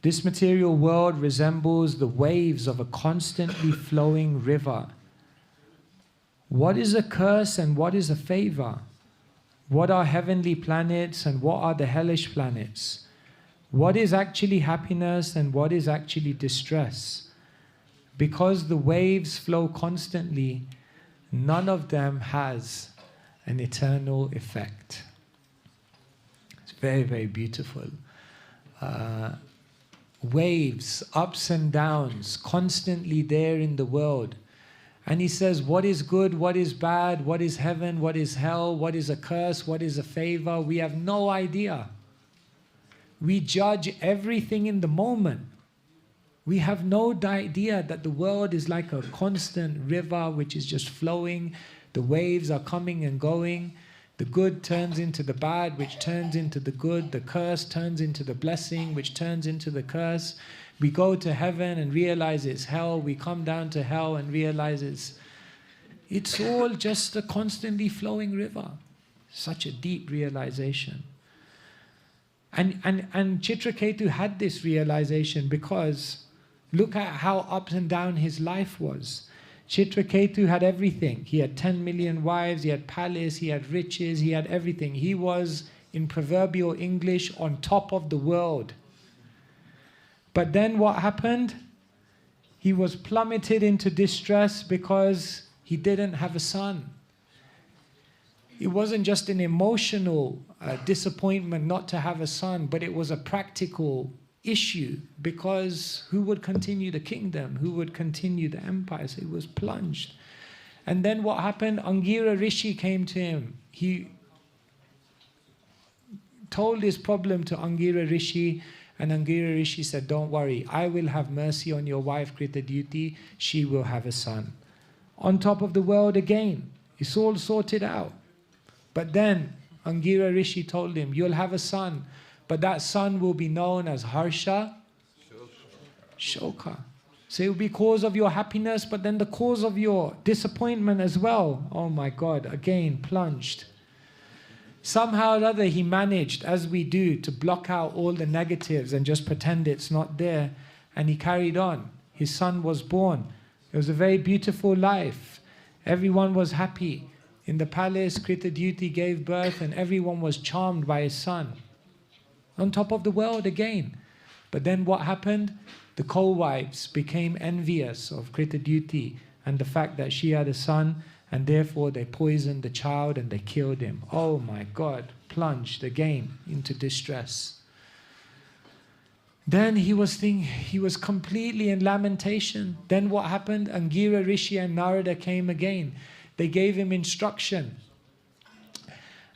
This material world resembles the waves of a constantly flowing river. What is a curse and what is a favor? What are heavenly planets and what are the hellish planets? What is actually happiness and what is actually distress? Because the waves flow constantly, none of them has an eternal effect. It's very, very beautiful. Waves, ups and downs, constantly there in the world. And he says, what is good, what is bad, what is heaven, what is hell, what is a curse, what is a favor? We have no idea. We judge everything in the moment. We have no idea that the world is like a constant river which is just flowing. The waves are coming and going. The good turns into the bad, which turns into the good. The curse turns into the blessing, which turns into the curse. We go to heaven and realize it's hell. We come down to hell and realize it's all just a constantly flowing river. Such a deep realization. And Chitraketu had this realization because look at how up and down his life was. Chitraketu had everything. He had 10 million wives, he had palace, he had riches, he had everything. He was, in proverbial English, on top of the world. But then what happened? He was plummeted into distress because he didn't have a son. It wasn't just an emotional disappointment not to have a son, but it was a practical issue, because who would continue the kingdom? Who would continue the empire? So he was plunged. And then what happened? Angira Rishi came to him. He told his problem to Angira Rishi, and Angira Rishi said, don't worry, I will have mercy on your wife Kritadyuti, she will have a son. On top of the world again, it's all sorted out. But then Angira Rishi told him, you'll have a son, but that son will be known as Harsha, Shoka. So it will be cause of your happiness, but then the cause of your disappointment as well. Oh my God, again plunged. Somehow or other he managed, as we do, to block out all the negatives and just pretend it's not there. And he carried on. His son was born. It was a very beautiful life. Everyone was happy. In the palace, Kritadyuti gave birth and everyone was charmed by his son. On top of the world again. But then what happened? The co-wives became envious of Kritadyuti and the fact that she had a son, and therefore they poisoned the child and they killed him. Oh my God, plunged again into distress. Then he was completely in lamentation. Then what happened? Angira Rishi and Narada came again. They gave him instruction.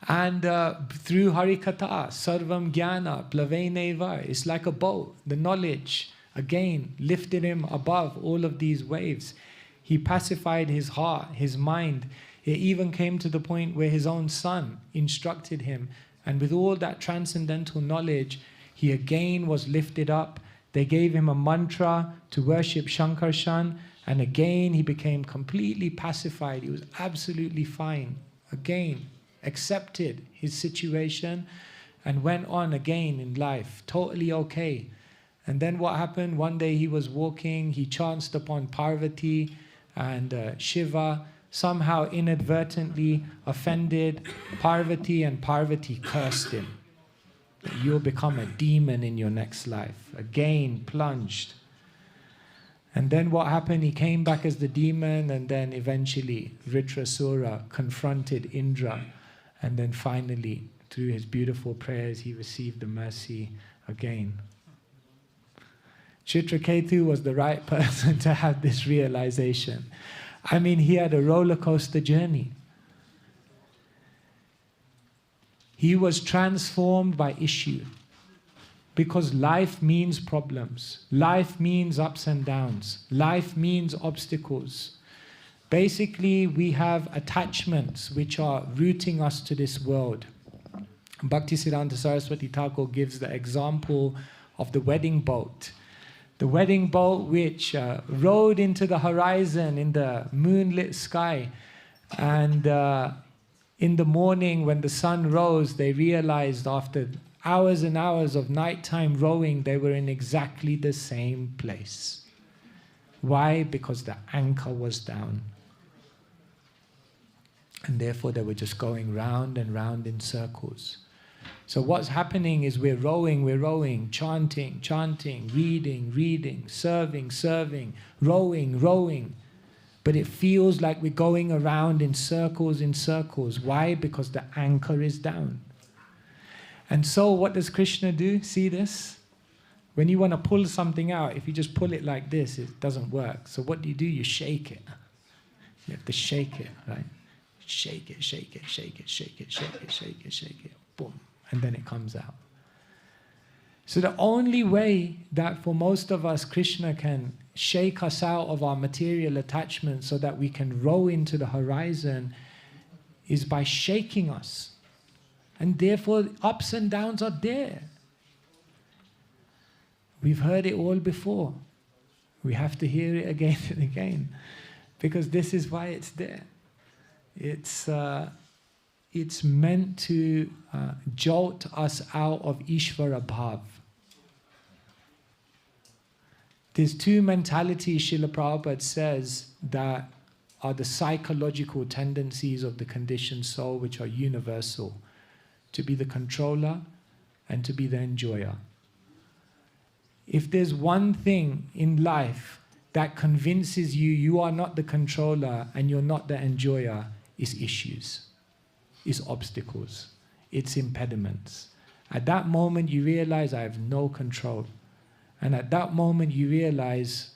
And through Harikatha, Sarvam Jnana, Plaveneva, it's like a boat. The knowledge, again, lifted him above all of these waves. He pacified his heart, his mind. It even came to the point where his own son instructed him. And with all that transcendental knowledge, he again was lifted up. They gave him a mantra to worship Shankarshan. And again, he became completely pacified. He was absolutely fine. Again, accepted his situation and went on again in life, totally okay. And then what happened? One day he was walking, he chanced upon Parvati and Shiva, somehow inadvertently offended Parvati, and Parvati cursed him. That you'll become a demon in your next life. Again, plunged. And then what happened? He came back as the demon, and then eventually Vritrasura confronted Indra. And then finally, through his beautiful prayers, he received the mercy again. Chitraketu was the right person to have this realization. I mean, he had a roller coaster journey. He was transformed by issue. Because life means problems. Life means ups and downs. Life means obstacles. Basically, we have attachments which are rooting us to this world. Bhaktisiddhanta Saraswati Thakur gives the example of the wedding boat. The wedding boat which rode into the horizon in the moonlit sky. And in the morning when the sun rose, they realized after hours and hours of nighttime rowing, they were in exactly the same place. Why? Because the anchor was down. And therefore they were just going round and round in circles. So what's happening is we're rowing, chanting, reading, serving, rowing. But it feels like we're going around in circles. Why? Because the anchor is down. And so what does Krishna do? See this? When you want to pull something out, if you just pull it like this, it doesn't work. So what do? You shake it. You have to shake it, right? Shake it. Boom. And then it comes out. So the only way that for most of us, Krishna can shake us out of our material attachment so that we can row into the horizon is by shaking us. And therefore, ups and downs are there. We've heard it all before. We have to hear it again and again, because this is why it's there. It's meant to jolt us out of Ishvara Bhav. There's two mentalities, Srila Prabhupada says, that are the psychological tendencies of the conditioned soul, which are universal: to be the controller and to be the enjoyer. If there's one thing in life that convinces you you are not the controller and you're not the enjoyer, it's issues, it's obstacles, it's impediments. At that moment you realize I have no control. And at that moment you realize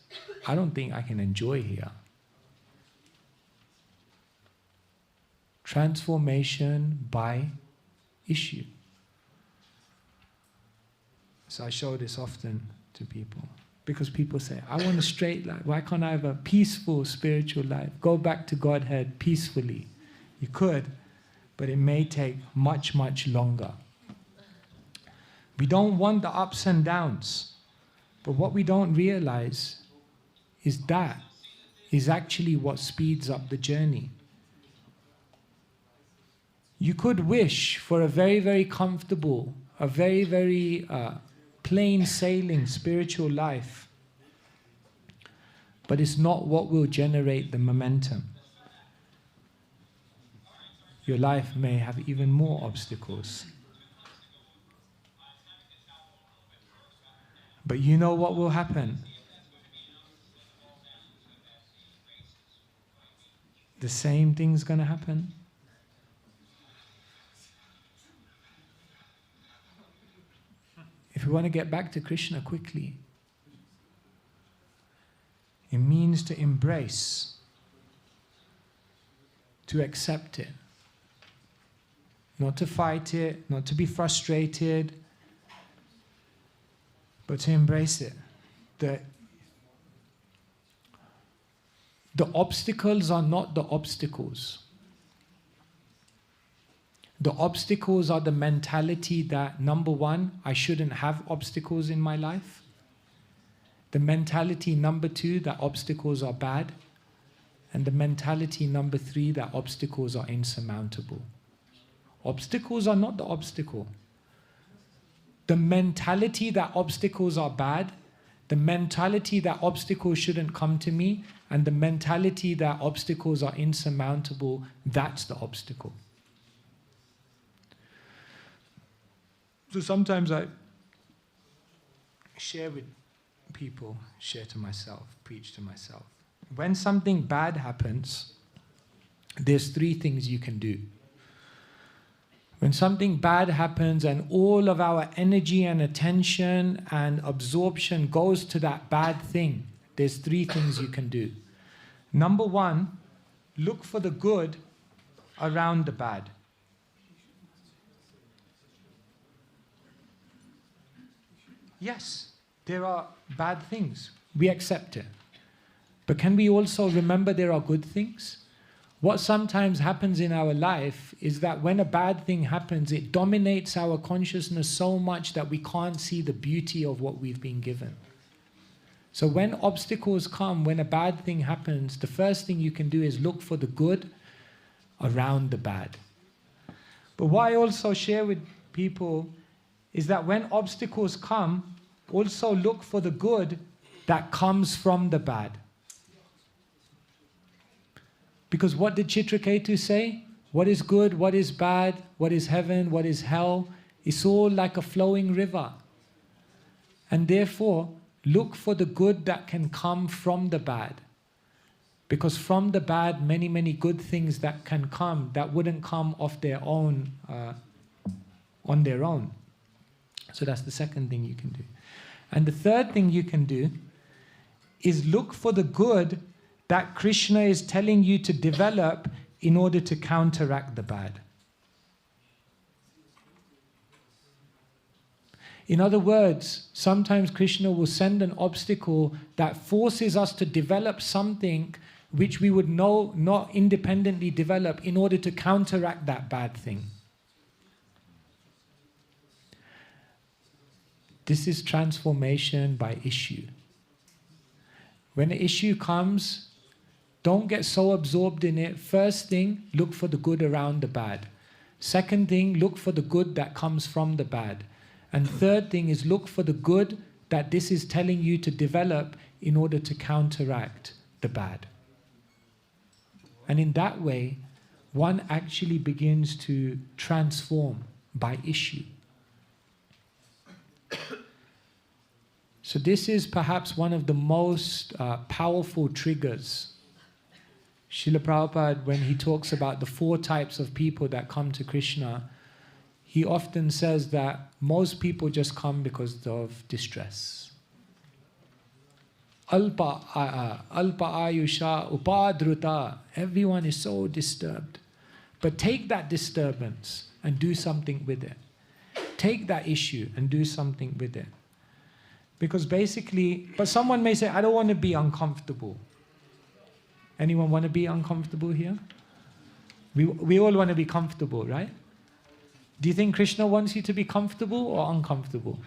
I don't think I can enjoy here. Transformation by issue. So I show this often to people, because people say, I want a straight life. Why can't I have a peaceful spiritual life? Go back to Godhead peacefully. You could, but it may take much, much longer. We don't want the ups and downs, but what we don't realize is that is actually what speeds up the journey. You could wish for a very, very comfortable, a very, very plain sailing spiritual life, but it's not what will generate the momentum. Your life may have even more obstacles. But you know what will happen? The same thing's going to happen. If we want to get back to Krishna quickly, it means to embrace, to accept it, not to fight it, not to be frustrated, but to embrace it. The obstacles are not the obstacles. The obstacles are the mentality that, number one, I shouldn't have obstacles in my life. The mentality, number two, that obstacles are bad. And the mentality, number three, that obstacles are insurmountable. Obstacles are not the obstacle. The mentality that obstacles are bad, the mentality that obstacles shouldn't come to me, and the mentality that obstacles are insurmountable, that's the obstacle. So sometimes I share with people, share to myself, preach to myself. When something bad happens, there's three things you can do. When something bad happens and all of our energy and attention and absorption goes to that bad thing, there's three things you can do. Number one, look for the good around the bad. Yes, there are bad things. We accept it. But can we also remember there are good things? What sometimes happens in our life is that when a bad thing happens, it dominates our consciousness so much that we can't see the beauty of what we've been given. So when obstacles come, when a bad thing happens, the first thing you can do is look for the good around the bad. But what I also share with people is that when obstacles come, also look for the good that comes from the bad. Because what did Chitraketu say? What is good, what is bad, what is heaven, what is hell? It's all like a flowing river. And therefore, look for the good that can come from the bad. Because from the bad, many, many good things that can come that wouldn't come of their own, on their own. So that's the second thing you can do. And the third thing you can do is look for the good that Krishna is telling you to develop in order to counteract the bad. In other words, sometimes Krishna will send an obstacle that forces us to develop something which we would not independently develop in order to counteract that bad thing. This is transformation by issue. When an issue comes, don't get so absorbed in it. First thing, look for the good around the bad. Second thing, look for the good that comes from the bad. And third thing is look for the good that this is telling you to develop in order to counteract the bad. And in that way, one actually begins to transform by issue. So this is perhaps one of the most powerful triggers. Srila Prabhupada, when he talks about the 4 types of people that come to Krishna, he often says that most people just come because of distress. Alpa ayusha upadruta. Everyone is so disturbed. But take that disturbance and do something with it. Take that issue and do something with it. Because basically, but someone may say, I don't want to be uncomfortable. Anyone want to be uncomfortable here? We all want to be comfortable, right? Do you think Krishna wants you to be comfortable or uncomfortable?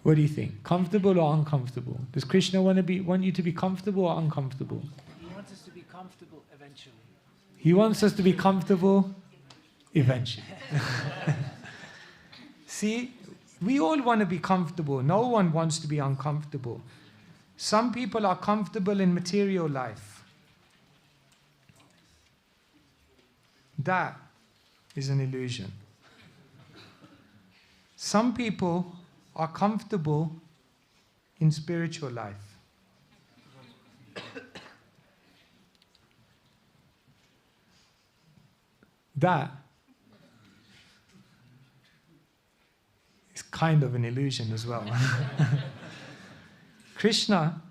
What do you think? Comfortable or uncomfortable? Does Krishna want you to be comfortable or uncomfortable? He wants us to be comfortable eventually. He wants us to be comfortable eventually. See, we all want to be comfortable. No one wants to be uncomfortable. Some people are comfortable in material life. That is an illusion. Some people are comfortable in spiritual life. That is kind of an illusion as well. Krishna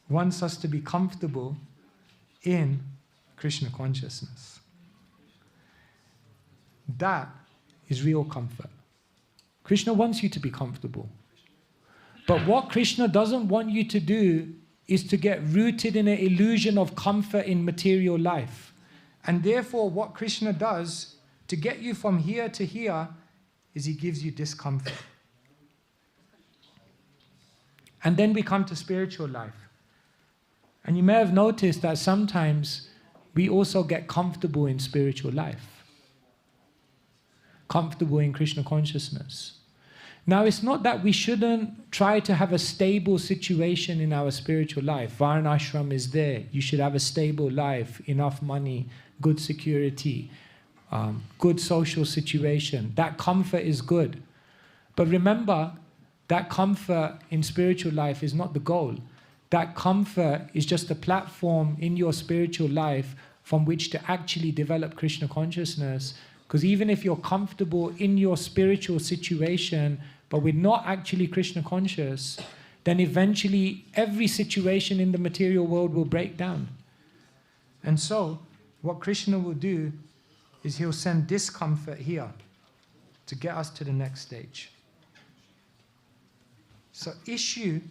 wants us to be comfortable in Krishna consciousness. That is real comfort. Krishna wants you to be comfortable. But what Krishna doesn't want you to do is to get rooted in an illusion of comfort in material life. And therefore, what Krishna does to get you from here to here is he gives you discomfort. And then we come to spiritual life. And you may have noticed that sometimes we also get comfortable in spiritual life. Comfortable in Krishna consciousness. Now, it's not that we shouldn't try to have a stable situation in our spiritual life. Varnashram is there. You should have a stable life, enough money, good security, good social situation. That comfort is good. But remember, that comfort in spiritual life is not the goal. That comfort is just a platform in your spiritual life from which to actually develop Krishna consciousness. Because even if you're comfortable in your spiritual situation, but we're not actually Krishna conscious, then eventually every situation in the material world will break down. And so, what Krishna will do is he'll send discomfort here to get us to the next stage. So issue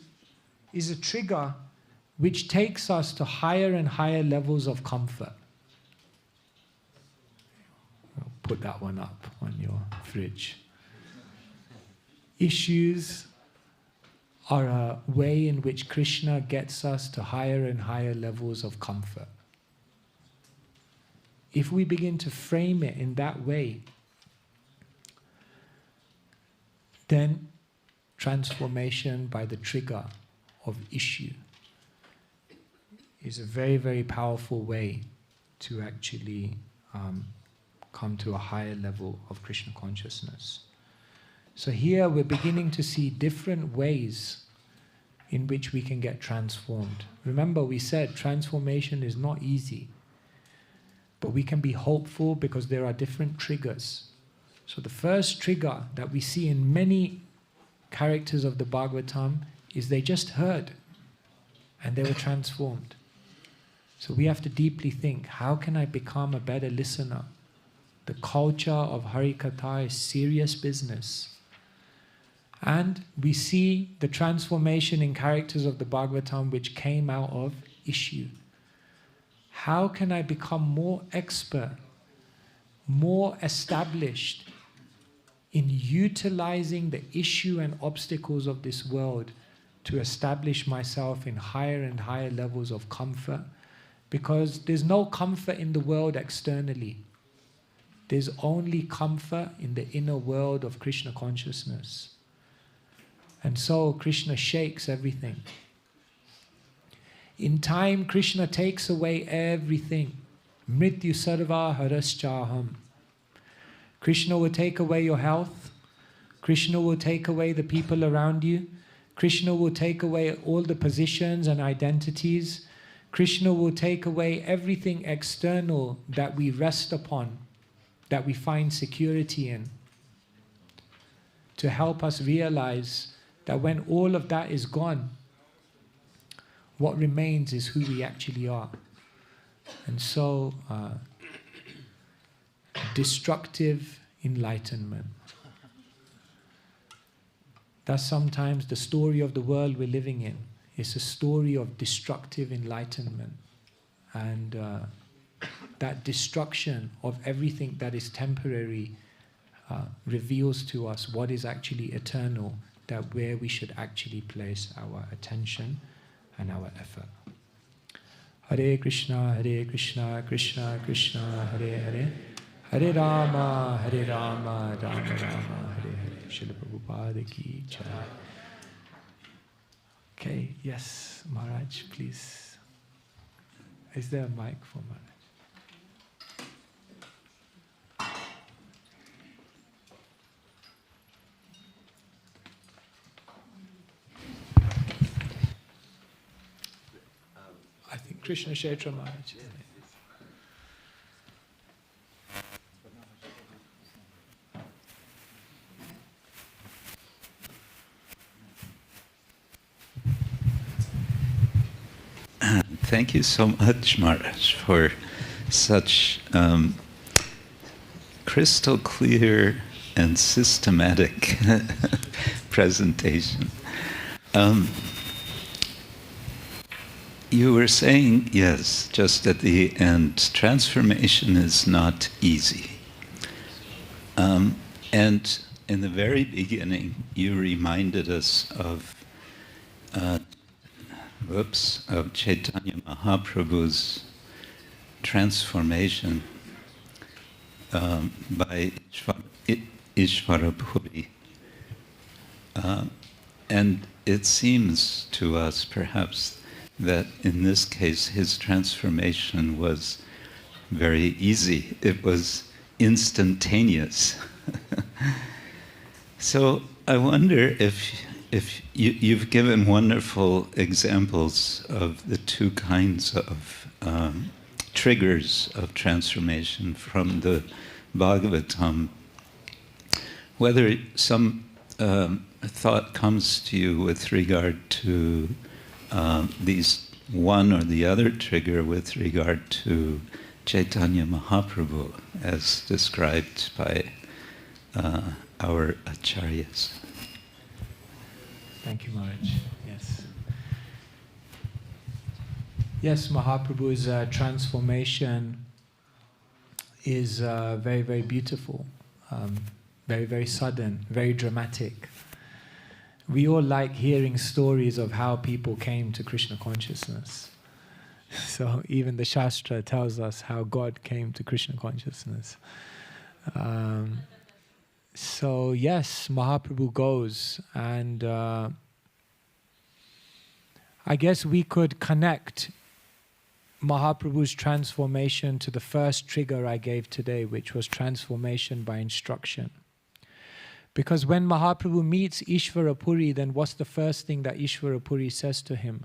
is a trigger which takes us to higher and higher levels of comfort. I'll put that one up on your fridge. Issues are a way in which Krishna gets us to higher and higher levels of comfort. If we begin to frame it in that way, then transformation by the trigger of issue is a very, very powerful way to actually come to a higher level of Krishna consciousness. So here we're beginning to see different ways in which we can get transformed. Remember, we said transformation is not easy, but we can be hopeful because there are different triggers. So the first trigger that we see in many characters of the Bhagavatam is they just heard and they were transformed. So we have to deeply think, how can I become a better listener? The culture of Harikatha is serious business. And we see the transformation in characters of the Bhagavatam which came out of issue. How can I become more expert, more established in utilizing the issue and obstacles of this world to establish myself in higher and higher levels of comfort, because there's no comfort in the world externally. There's only comfort in the inner world of Krishna consciousness. And so Krishna shakes everything. In time, Krishna takes away everything. Mrityu sarva haraschaham. Krishna will take away your health. Krishna will take away the people around you. Krishna will take away all the positions and identities. Krishna will take away everything external that we rest upon, that we find security in, to help us realize that when all of that is gone, what remains is who we actually are. And so, destructive enlightenment. That's sometimes the story of the world we're living in. It's a story of destructive enlightenment. And that destruction of everything that is temporary reveals to us what is actually eternal, that where we should actually place our attention and our effort. Hare Krishna, Krishna Krishna, Hare Hare, Hare Rama, Rama Rama, Hare Hare. Srila Prabhupada ki jai. Okay, yes, Maharaj, please. Is there a mic for Maharaj? I think Krishna Kshetra Maharaj. Thank you so much, Maharaj, for such crystal clear and systematic presentation. You were saying, yes, just at the end, transformation is not easy. And in the very beginning, you reminded us of Chaitanya Mahaprabhu's transformation by Ishvara Puri. And it seems to us, perhaps, that in this case his transformation was very easy. It was instantaneous. So I wonder if you've given wonderful examples of the two kinds of triggers of transformation from the Bhagavatam, whether some thought comes to you with regard to these one or the other trigger with regard to Chaitanya Mahaprabhu as described by our acharyas. Thank you, Maharaj. Yes. Yes, Mahaprabhu's transformation is very, very beautiful, very, very sudden, very dramatic. We all like hearing stories of how people came to Krishna consciousness. So even the Shastra tells us how God came to Krishna consciousness. So yes, Mahaprabhu goes, and I guess we could connect Mahaprabhu's transformation to the first trigger I gave today, which was transformation by instruction. Because when Mahaprabhu meets Ishvara Puri, then what's the first thing that Ishvara Puri says to him?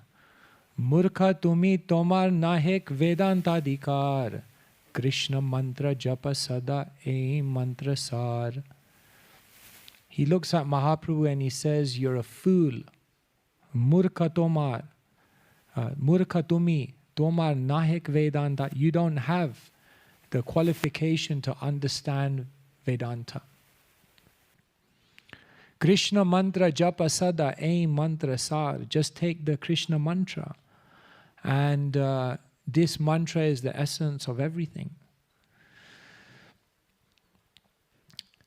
Murkha tumi tomar nahek vedantadikar, Krishna mantra japa sada e mantra sar. He looks at Mahaprabhu and he says, you're a fool. Murkha tomar, murkha tumi, tomar nahek vedanta. You don't have the qualification to understand Vedanta. Krishna mantra japa sada aim mantra sar. Just take the Krishna mantra. And this mantra is the essence of everything.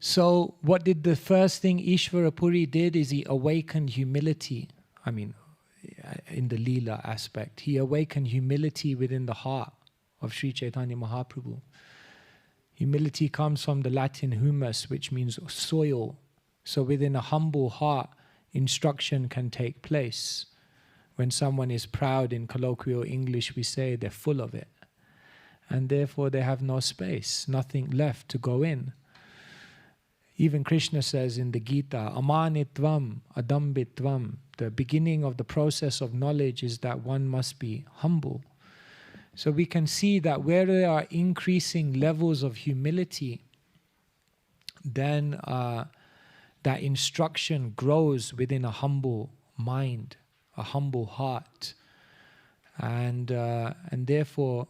So what did the first thing Ishvara Puri did is he awakened humility. I mean, in the Leela aspect, he awakened humility within the heart of Sri Chaitanya Mahaprabhu. Humility comes from the Latin humus, which means soil. So within a humble heart, instruction can take place. When someone is proud, in colloquial English we say they're full of it. And therefore they have no space, nothing left to go in. Even Krishna says in the Gita, amanitvam, adambitvam. The beginning of the process of knowledge is that one must be humble. So we can see that where there are increasing levels of humility, then that instruction grows within a humble mind, a humble heart. And therefore,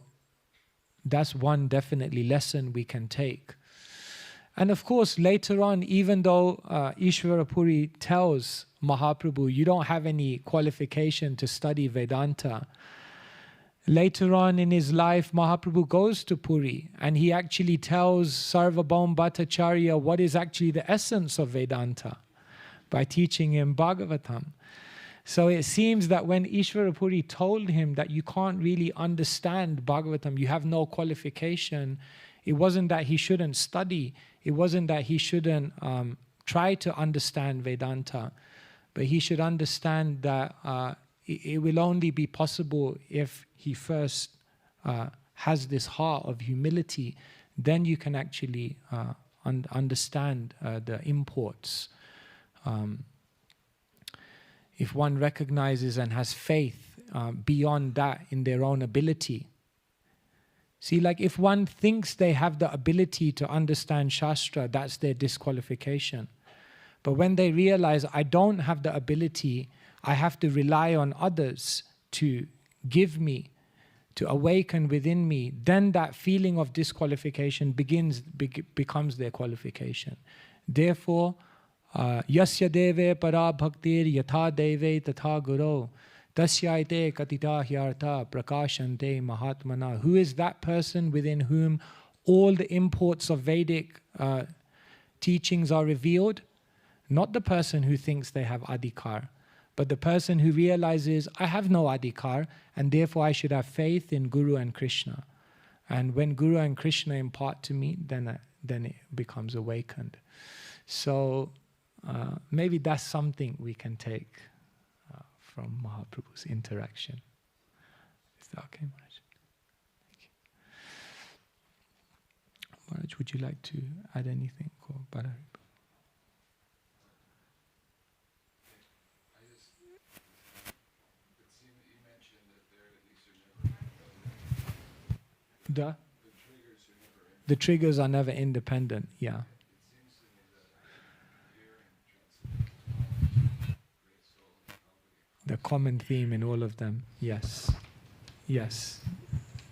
that's one definitely lesson we can take. And of course, later on, even though Ishvara Puri tells Mahaprabhu, you don't have any qualification to study Vedanta, later on in his life, Mahaprabhu goes to Puri and he actually tells Sarvabhaum Bhattacharya what is actually the essence of Vedanta by teaching him Bhagavatam. So it seems that when Ishvara Puri told him that you can't really understand Bhagavatam, you have no qualification, it wasn't that he shouldn't study, it wasn't that he shouldn't try to understand Vedanta, but he should understand that it will only be possible if he first has this heart of humility. Then you can actually understand the imports. If one recognizes and has faith beyond that in their own ability. See, like if one thinks they have the ability to understand Shastra, that's their disqualification. But when they realize, I don't have the ability, I have to rely on others to give me, to awaken within me, then that feeling of disqualification becomes their qualification. Therefore, Yasya deve para bhaktir yatha deve tatha guru tasyaite katita hyartha prakashante mahatmana. Who is that person within whom all the imports of Vedic teachings are revealed? Not the person who thinks they have adhikar, but the person who realizes, I have no adhikar, and therefore I should have faith in Guru and Krishna. And when Guru and Krishna impart to me, then it becomes awakened. So maybe that's something we can take from Mahaprabhu's interaction. Is that okay, Maharaj? Thank you. Maharaj, would you like to add anything? Or Bharari? The triggers are never independent, yeah. The common theme in all of them, yes. Yes.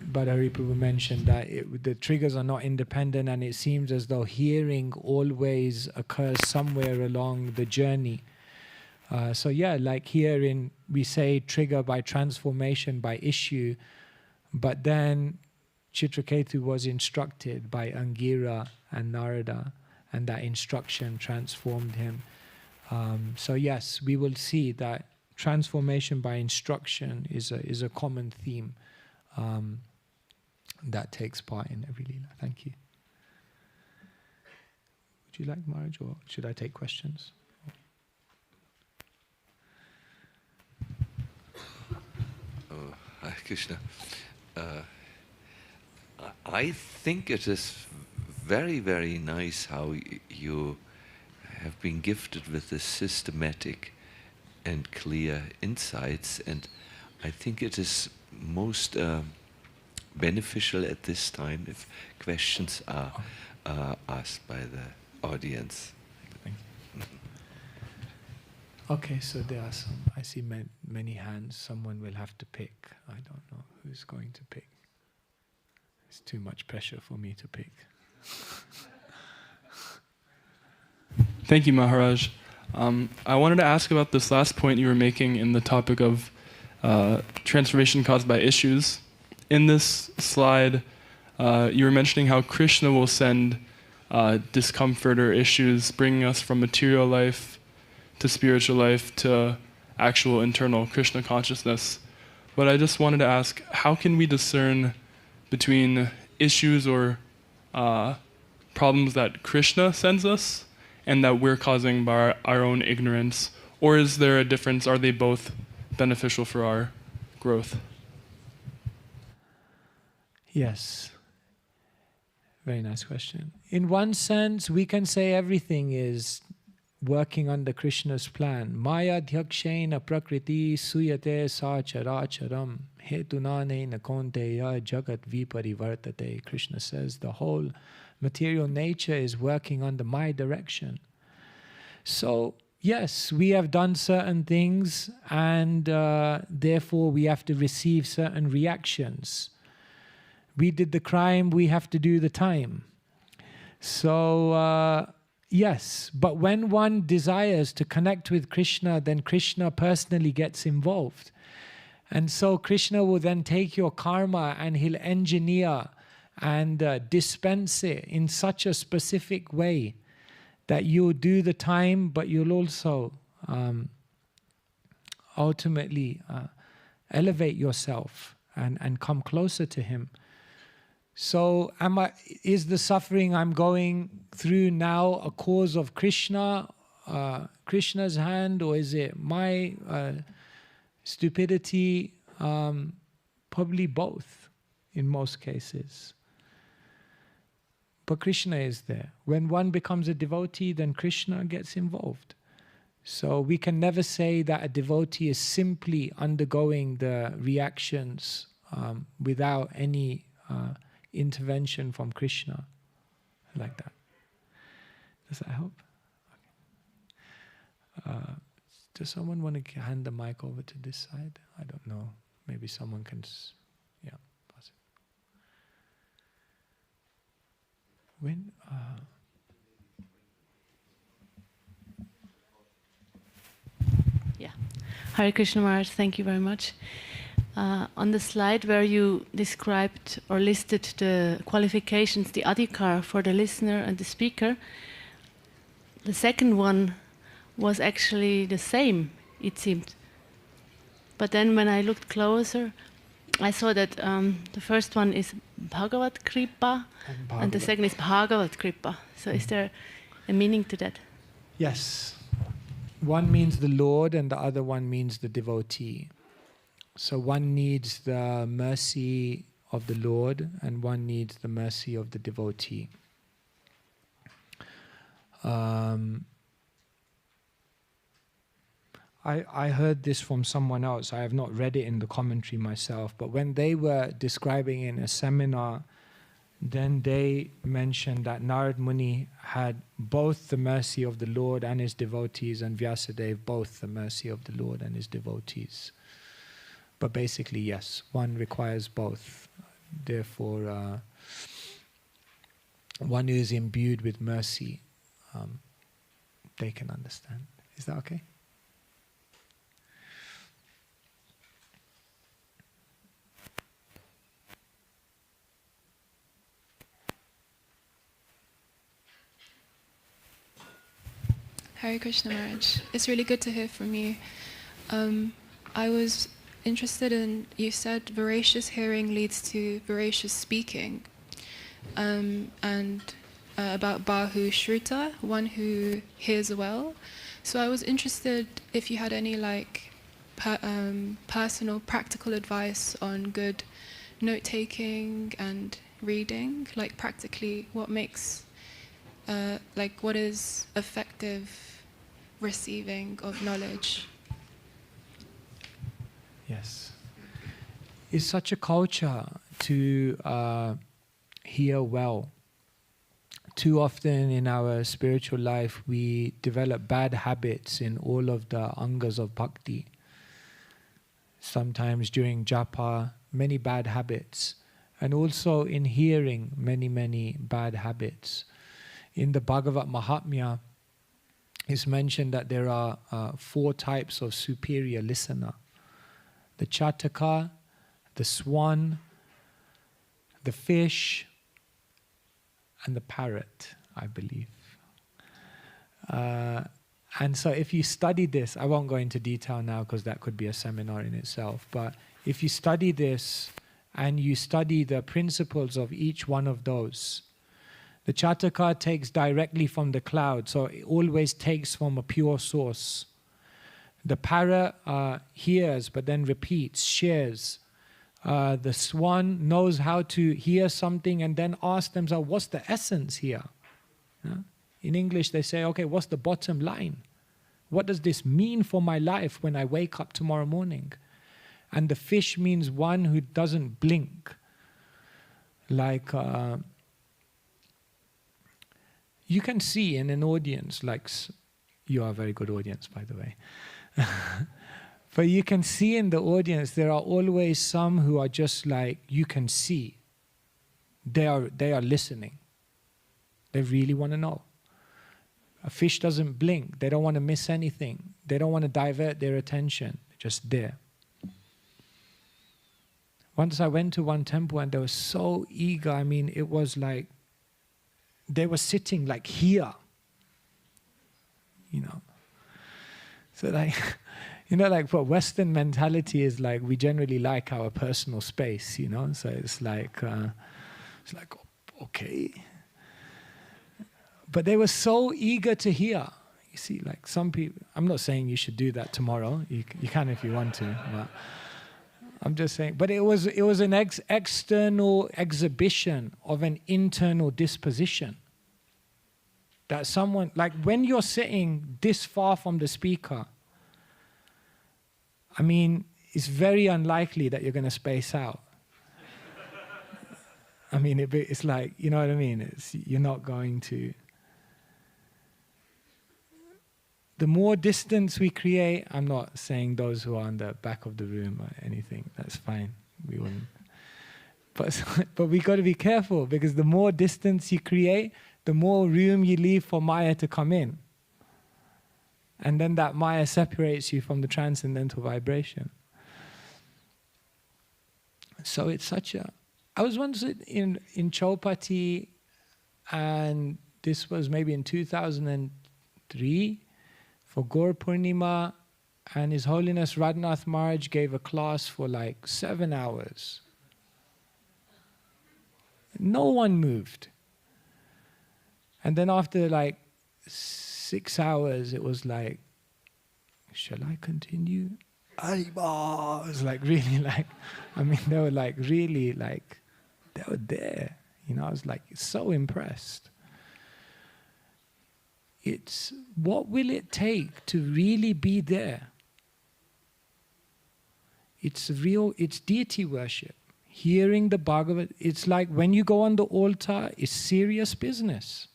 But Hariprabhu mentioned that the triggers are not independent, and it seems as though hearing always occurs somewhere along the journey. So yeah, like here we say trigger by transformation, by issue, but then Chitraketu was instructed by Angira and Narada, and that instruction transformed him. So yes, we will see that transformation by instruction is a common theme that takes part in every Leela. Thank you. Would you like, Maharaj, or should I take questions? Oh, Hare Krishna. I think it is very, very nice how you have been gifted with this systematic and clear insights, and I think it is most beneficial at this time if questions are asked by the audience. Thank you. Okay, so there are some, I see many hands. Someone will have to pick. I don't know who's going to pick. It's too much pressure for me to pick. Thank you, Maharaj. I wanted to ask about this last point you were making in the topic of transformation caused by issues. In this slide, you were mentioning how Krishna will send discomfort or issues, bringing us from material life to spiritual life to actual internal Krishna consciousness. But I just wanted to ask, how can we discern between issues or problems that Krishna sends us and that we're causing by our own ignorance? Or is there a difference? Are they both beneficial for our growth? Yes. Very nice question. In one sense, we can say everything is working under Krishna's plan. Maya dhyakshena prakriti suyate sa characharam hetunane nakonteya jagat viparivartate. Krishna says the whole material nature is working under my direction. So, yes, we have done certain things and therefore we have to receive certain reactions. We did the crime, we have to do the time. So, yes, but when one desires to connect with Krishna, then Krishna personally gets involved. And so Krishna will then take your karma and he'll engineer and dispense it in such a specific way that you'll do the time, but you'll also ultimately elevate yourself and come closer to him. So is the suffering I'm going through now a cause of Krishna, Krishna's hand, or is it my stupidity? Probably both in most cases. But Krishna is there. When one becomes a devotee, then Krishna gets involved. So we can never say that a devotee is simply undergoing the reactions without any intervention from Krishna, like that. Does that help? Okay. Does someone want to hand the mic over to this side? I don't know. Maybe someone can, yeah, pass it. When? Yeah. Hare Krishna Maharaj, thank you very much. On the slide where you described or listed the qualifications, the adhikar for the listener and the speaker, the second one was actually the same, it seemed. But then when I looked closer, I saw that the first one is Bhagavat Kripa and the second is Bhagavat Kripa. So is there a meaning to that? Yes. One means the Lord and the other one means the devotee. So one needs the mercy of the Lord and one needs the mercy of the devotee. I heard this from someone else. I have not read it in the commentary myself, but when they were describing in a seminar, then they mentioned that Narad Muni had both the mercy of the Lord and his devotees, and Vyasadeva both the mercy of the Lord and his devotees. But basically, yes, one requires both. Therefore, one who is imbued with mercy, they can understand. Is that okay? Hare Krishna Maharaj. It's really good to hear from you. I was interested in, you said voracious hearing leads to voracious speaking, and about Bahu Shruta, one who hears well. So I was interested if you had any personal, practical advice on good note-taking and reading, like practically what makes, what is effective receiving of knowledge. Yes. It's such a culture to hear well. Too often in our spiritual life we develop bad habits in all of the angas of bhakti. Sometimes during japa, many bad habits. And also in hearing, many bad habits. In the Bhagavat Mahatmya, it's mentioned that there are 4 types of superior listener. The chataka, the swan, the fish, and the parrot. I believe. And so if you study this, I won't go into detail now because that could be a seminar in itself, but if you study this and you study the principles of each one of those, the Chataka takes directly from the cloud, so it always takes from a pure source. The para hears but then repeats, shares. The swan knows how to hear something and then ask themselves, what's the essence here? Yeah? In English they say, okay, what's the bottom line? What does this mean for my life when I wake up tomorrow morning? And the fish means one who doesn't blink. Like, you can see in an audience, like, you are a very good audience, by the way. But you can see in the audience, there are always some who are just like, you can see. They are listening. They really want to know. A fish doesn't blink. They don't want to miss anything. They don't want to divert their attention. They're just there. Once I went to one temple and they were so eager. I mean, it was like they were sitting like here. You know. So like, you know, like for Western mentality is like we generally like our personal space, you know. So it's like okay. But they were so eager to hear. You see, like some people, I'm not saying you should do that tomorrow. You can if you want to. But I'm just saying. But it was an external exhibition of an internal disposition. That someone, like when you're sitting this far from the speaker, I mean, it's very unlikely that you're going to space out. I mean, it's like, you know what I mean? You're not going to. The more distance we create, I'm not saying those who are on the back of the room or anything, that's fine. We wouldn't. But we got to be careful because the more distance you create, the more room you leave for Maya to come in. And then that Maya separates you from the transcendental vibration. So it's such a... I was once in Chaupati, and this was maybe in 2003, for Gaur Purnima, and His Holiness Radhanath Maharaj gave a class for like 7 hours. No one moved. And then after like 6 hours, it was like, shall I continue? Ariba! It was like really like, I mean, they were like really like, they were there. You know, I was like so impressed. It's what will it take to really be there? It's deity worship. Hearing the Bhagavad, it's like when you go on the altar, it's serious business.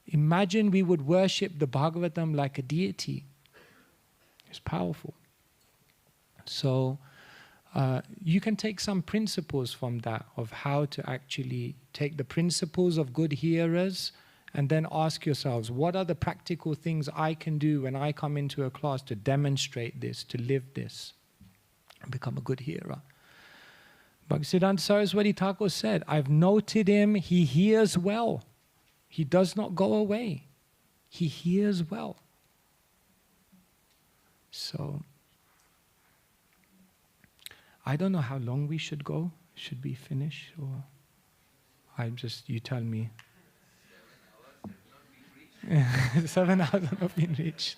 Imagine we would worship the Bhagavatam like a deity. It's powerful. So you can take some principles from that of how to actually take the principles of good hearers and then ask yourselves, what are the practical things I can do when I come into a class to demonstrate this, to live this, and become a good hearer? Bhaktisiddhanta Saraswati Thakur said, I've noted him, he hears well. He does not go away. He hears well. So, I don't know how long we should go. Should we finish? Or you tell me. 7 hours have not been reached.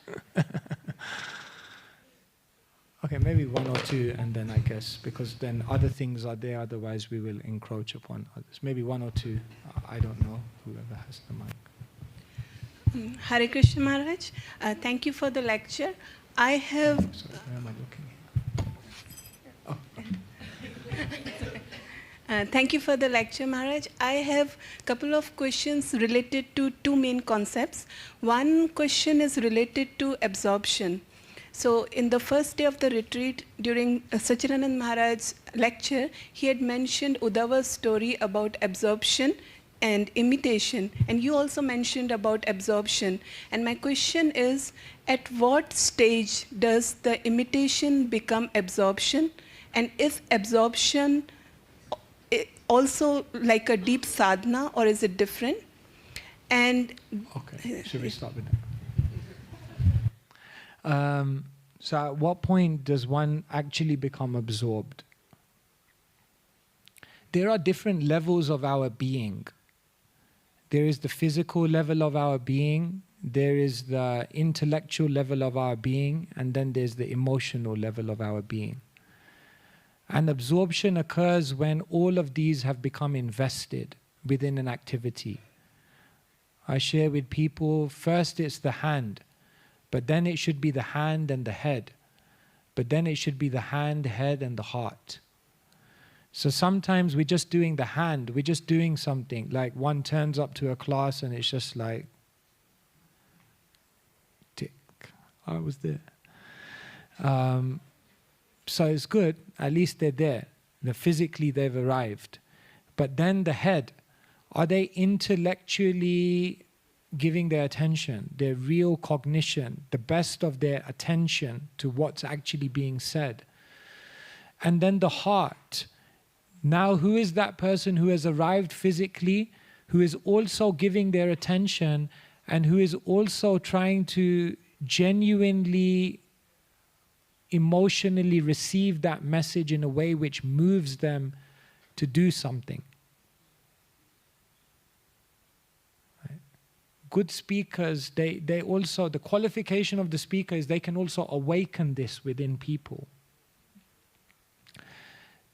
Okay, maybe 1 or 2, and then I guess, because then other things are there, otherwise we will encroach upon others. Maybe 1 or 2, I don't know, whoever has the mic. Hare Krishna Maharaj, thank you for the lecture. I have... Sorry, where am I looking? Oh. Thank you for the lecture, Maharaj. I have a couple of questions related to 2 main concepts. One question is related to absorption. So in the first day of the retreat, during Sachidanand Maharaj's lecture, he had mentioned Uddhava's story about absorption and imitation. And you also mentioned about absorption. And my question is, at what stage does the imitation become absorption? And if absorption also like a deep sadhana, or is it different? And okay, should we start with that? So at what point does one actually become absorbed? There are different levels of our being. There is the physical level of our being, there is the intellectual level of our being, and then there's the emotional level of our being. And absorption occurs when all of these have become invested within an activity. I share with people, first it's the hand, but then it should be the hand and the head, but then it should be the hand, head, and the heart. So sometimes we're just doing the hand, we're just doing something, like one turns up to a class and it's just like, tick, I was there. So it's good, at least they're there. Physically they've arrived. But then the head, are they intellectually giving their attention, their real cognition, the best of their attention to what's actually being said? And then the heart. Now who is that person who has arrived physically, who is also giving their attention, and who is also trying to genuinely emotionally receive that message in a way which moves them to do something? Right? Good speakers, they also, the qualification of the speaker is they can also awaken this within people.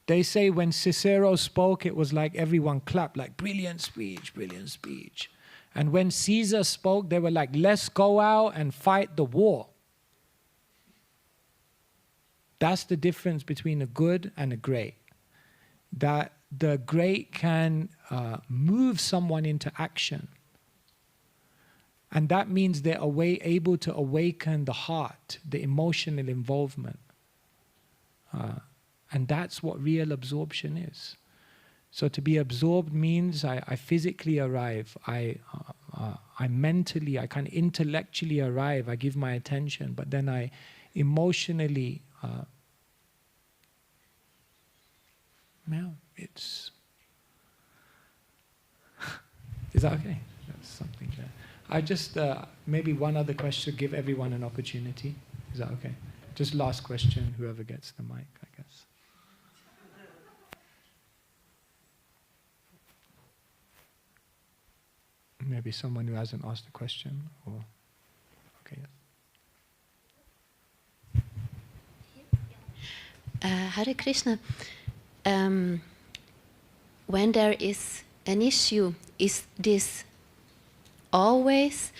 They say when Cicero spoke, it was like everyone clapped, like brilliant speech, brilliant speech. And when Caesar spoke, they were like, let's go out and fight the war. That's the difference between a good and a great. That the great can move someone into action. And that means they're able to awaken the heart, the emotional involvement. And that's what real absorption is. So to be absorbed means I physically arrive, I mentally, I kind of intellectually arrive, I give my attention, but then I emotionally, it's... Is that okay? That's something there. I just, maybe one other question, give everyone an opportunity. Is that okay? Just last question, whoever gets the mic, I guess. Maybe someone who hasn't asked a question, or okay. Hare Krishna. When there is an issue, is this always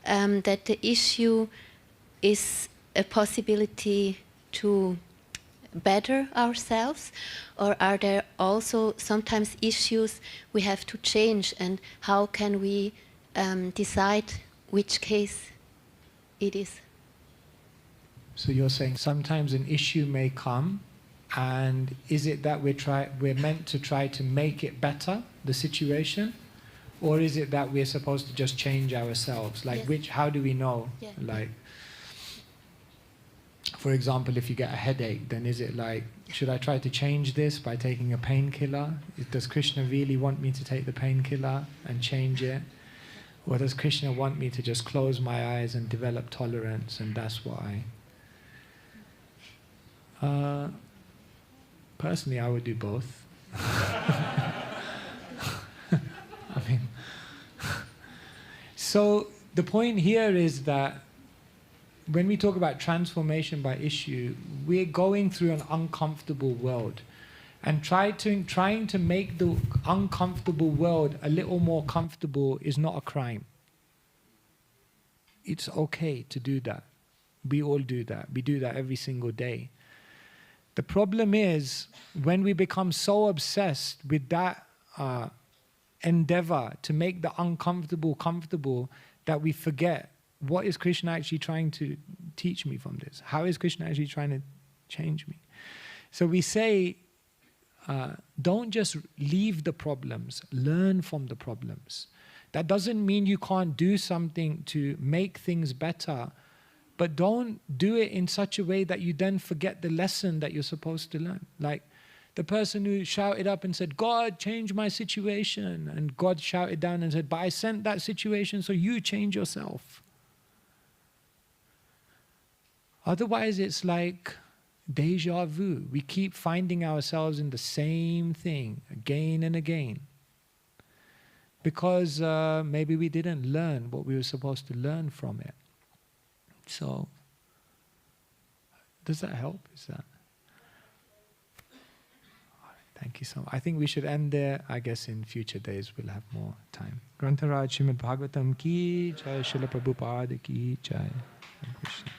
that the issue is a possibility to better ourselves, or are there also sometimes issues we have to change, and how can we decide which case it is? So you're saying sometimes an issue may come, and is it that we're meant to try to make it better, the situation, or is it that we're supposed to just change ourselves? Like Yes. how do we know? Yeah. Like, for example, if you get a headache, then is it like, should I try to change this by taking a painkiller? Does Krishna really want me to take the painkiller and change it? Or does Krishna want me to just close my eyes and develop tolerance, and that's what I... Personally, I would do both. I mean... So the point here is that when we talk about transformation by issue, we're going through an uncomfortable world. And trying to make the uncomfortable world a little more comfortable is not a crime. It's okay to do that. We all do that. We do that every single day. The problem is when we become so obsessed with that endeavor to make the uncomfortable comfortable that we forget, what is Krishna actually trying to teach me from this? How is Krishna actually trying to change me? So we say, don't just leave the problems, learn from the problems. That doesn't mean you can't do something to make things better, but don't do it in such a way that you then forget the lesson that you're supposed to learn. Like, The person who shouted up and said, God, change my situation. And God shouted down and said, but I sent that situation so you change yourself. Otherwise, it's like deja vu. We keep finding ourselves in the same thing again and again. Because maybe we didn't learn what we were supposed to learn from it. So, does that help? Is that? Thank you so much. I think we should end there. I guess in future days we'll have more time. Grantharaj Shrimad Bhagavatam ki jai, Srila Prabhupada ki jai. Hare Krishna.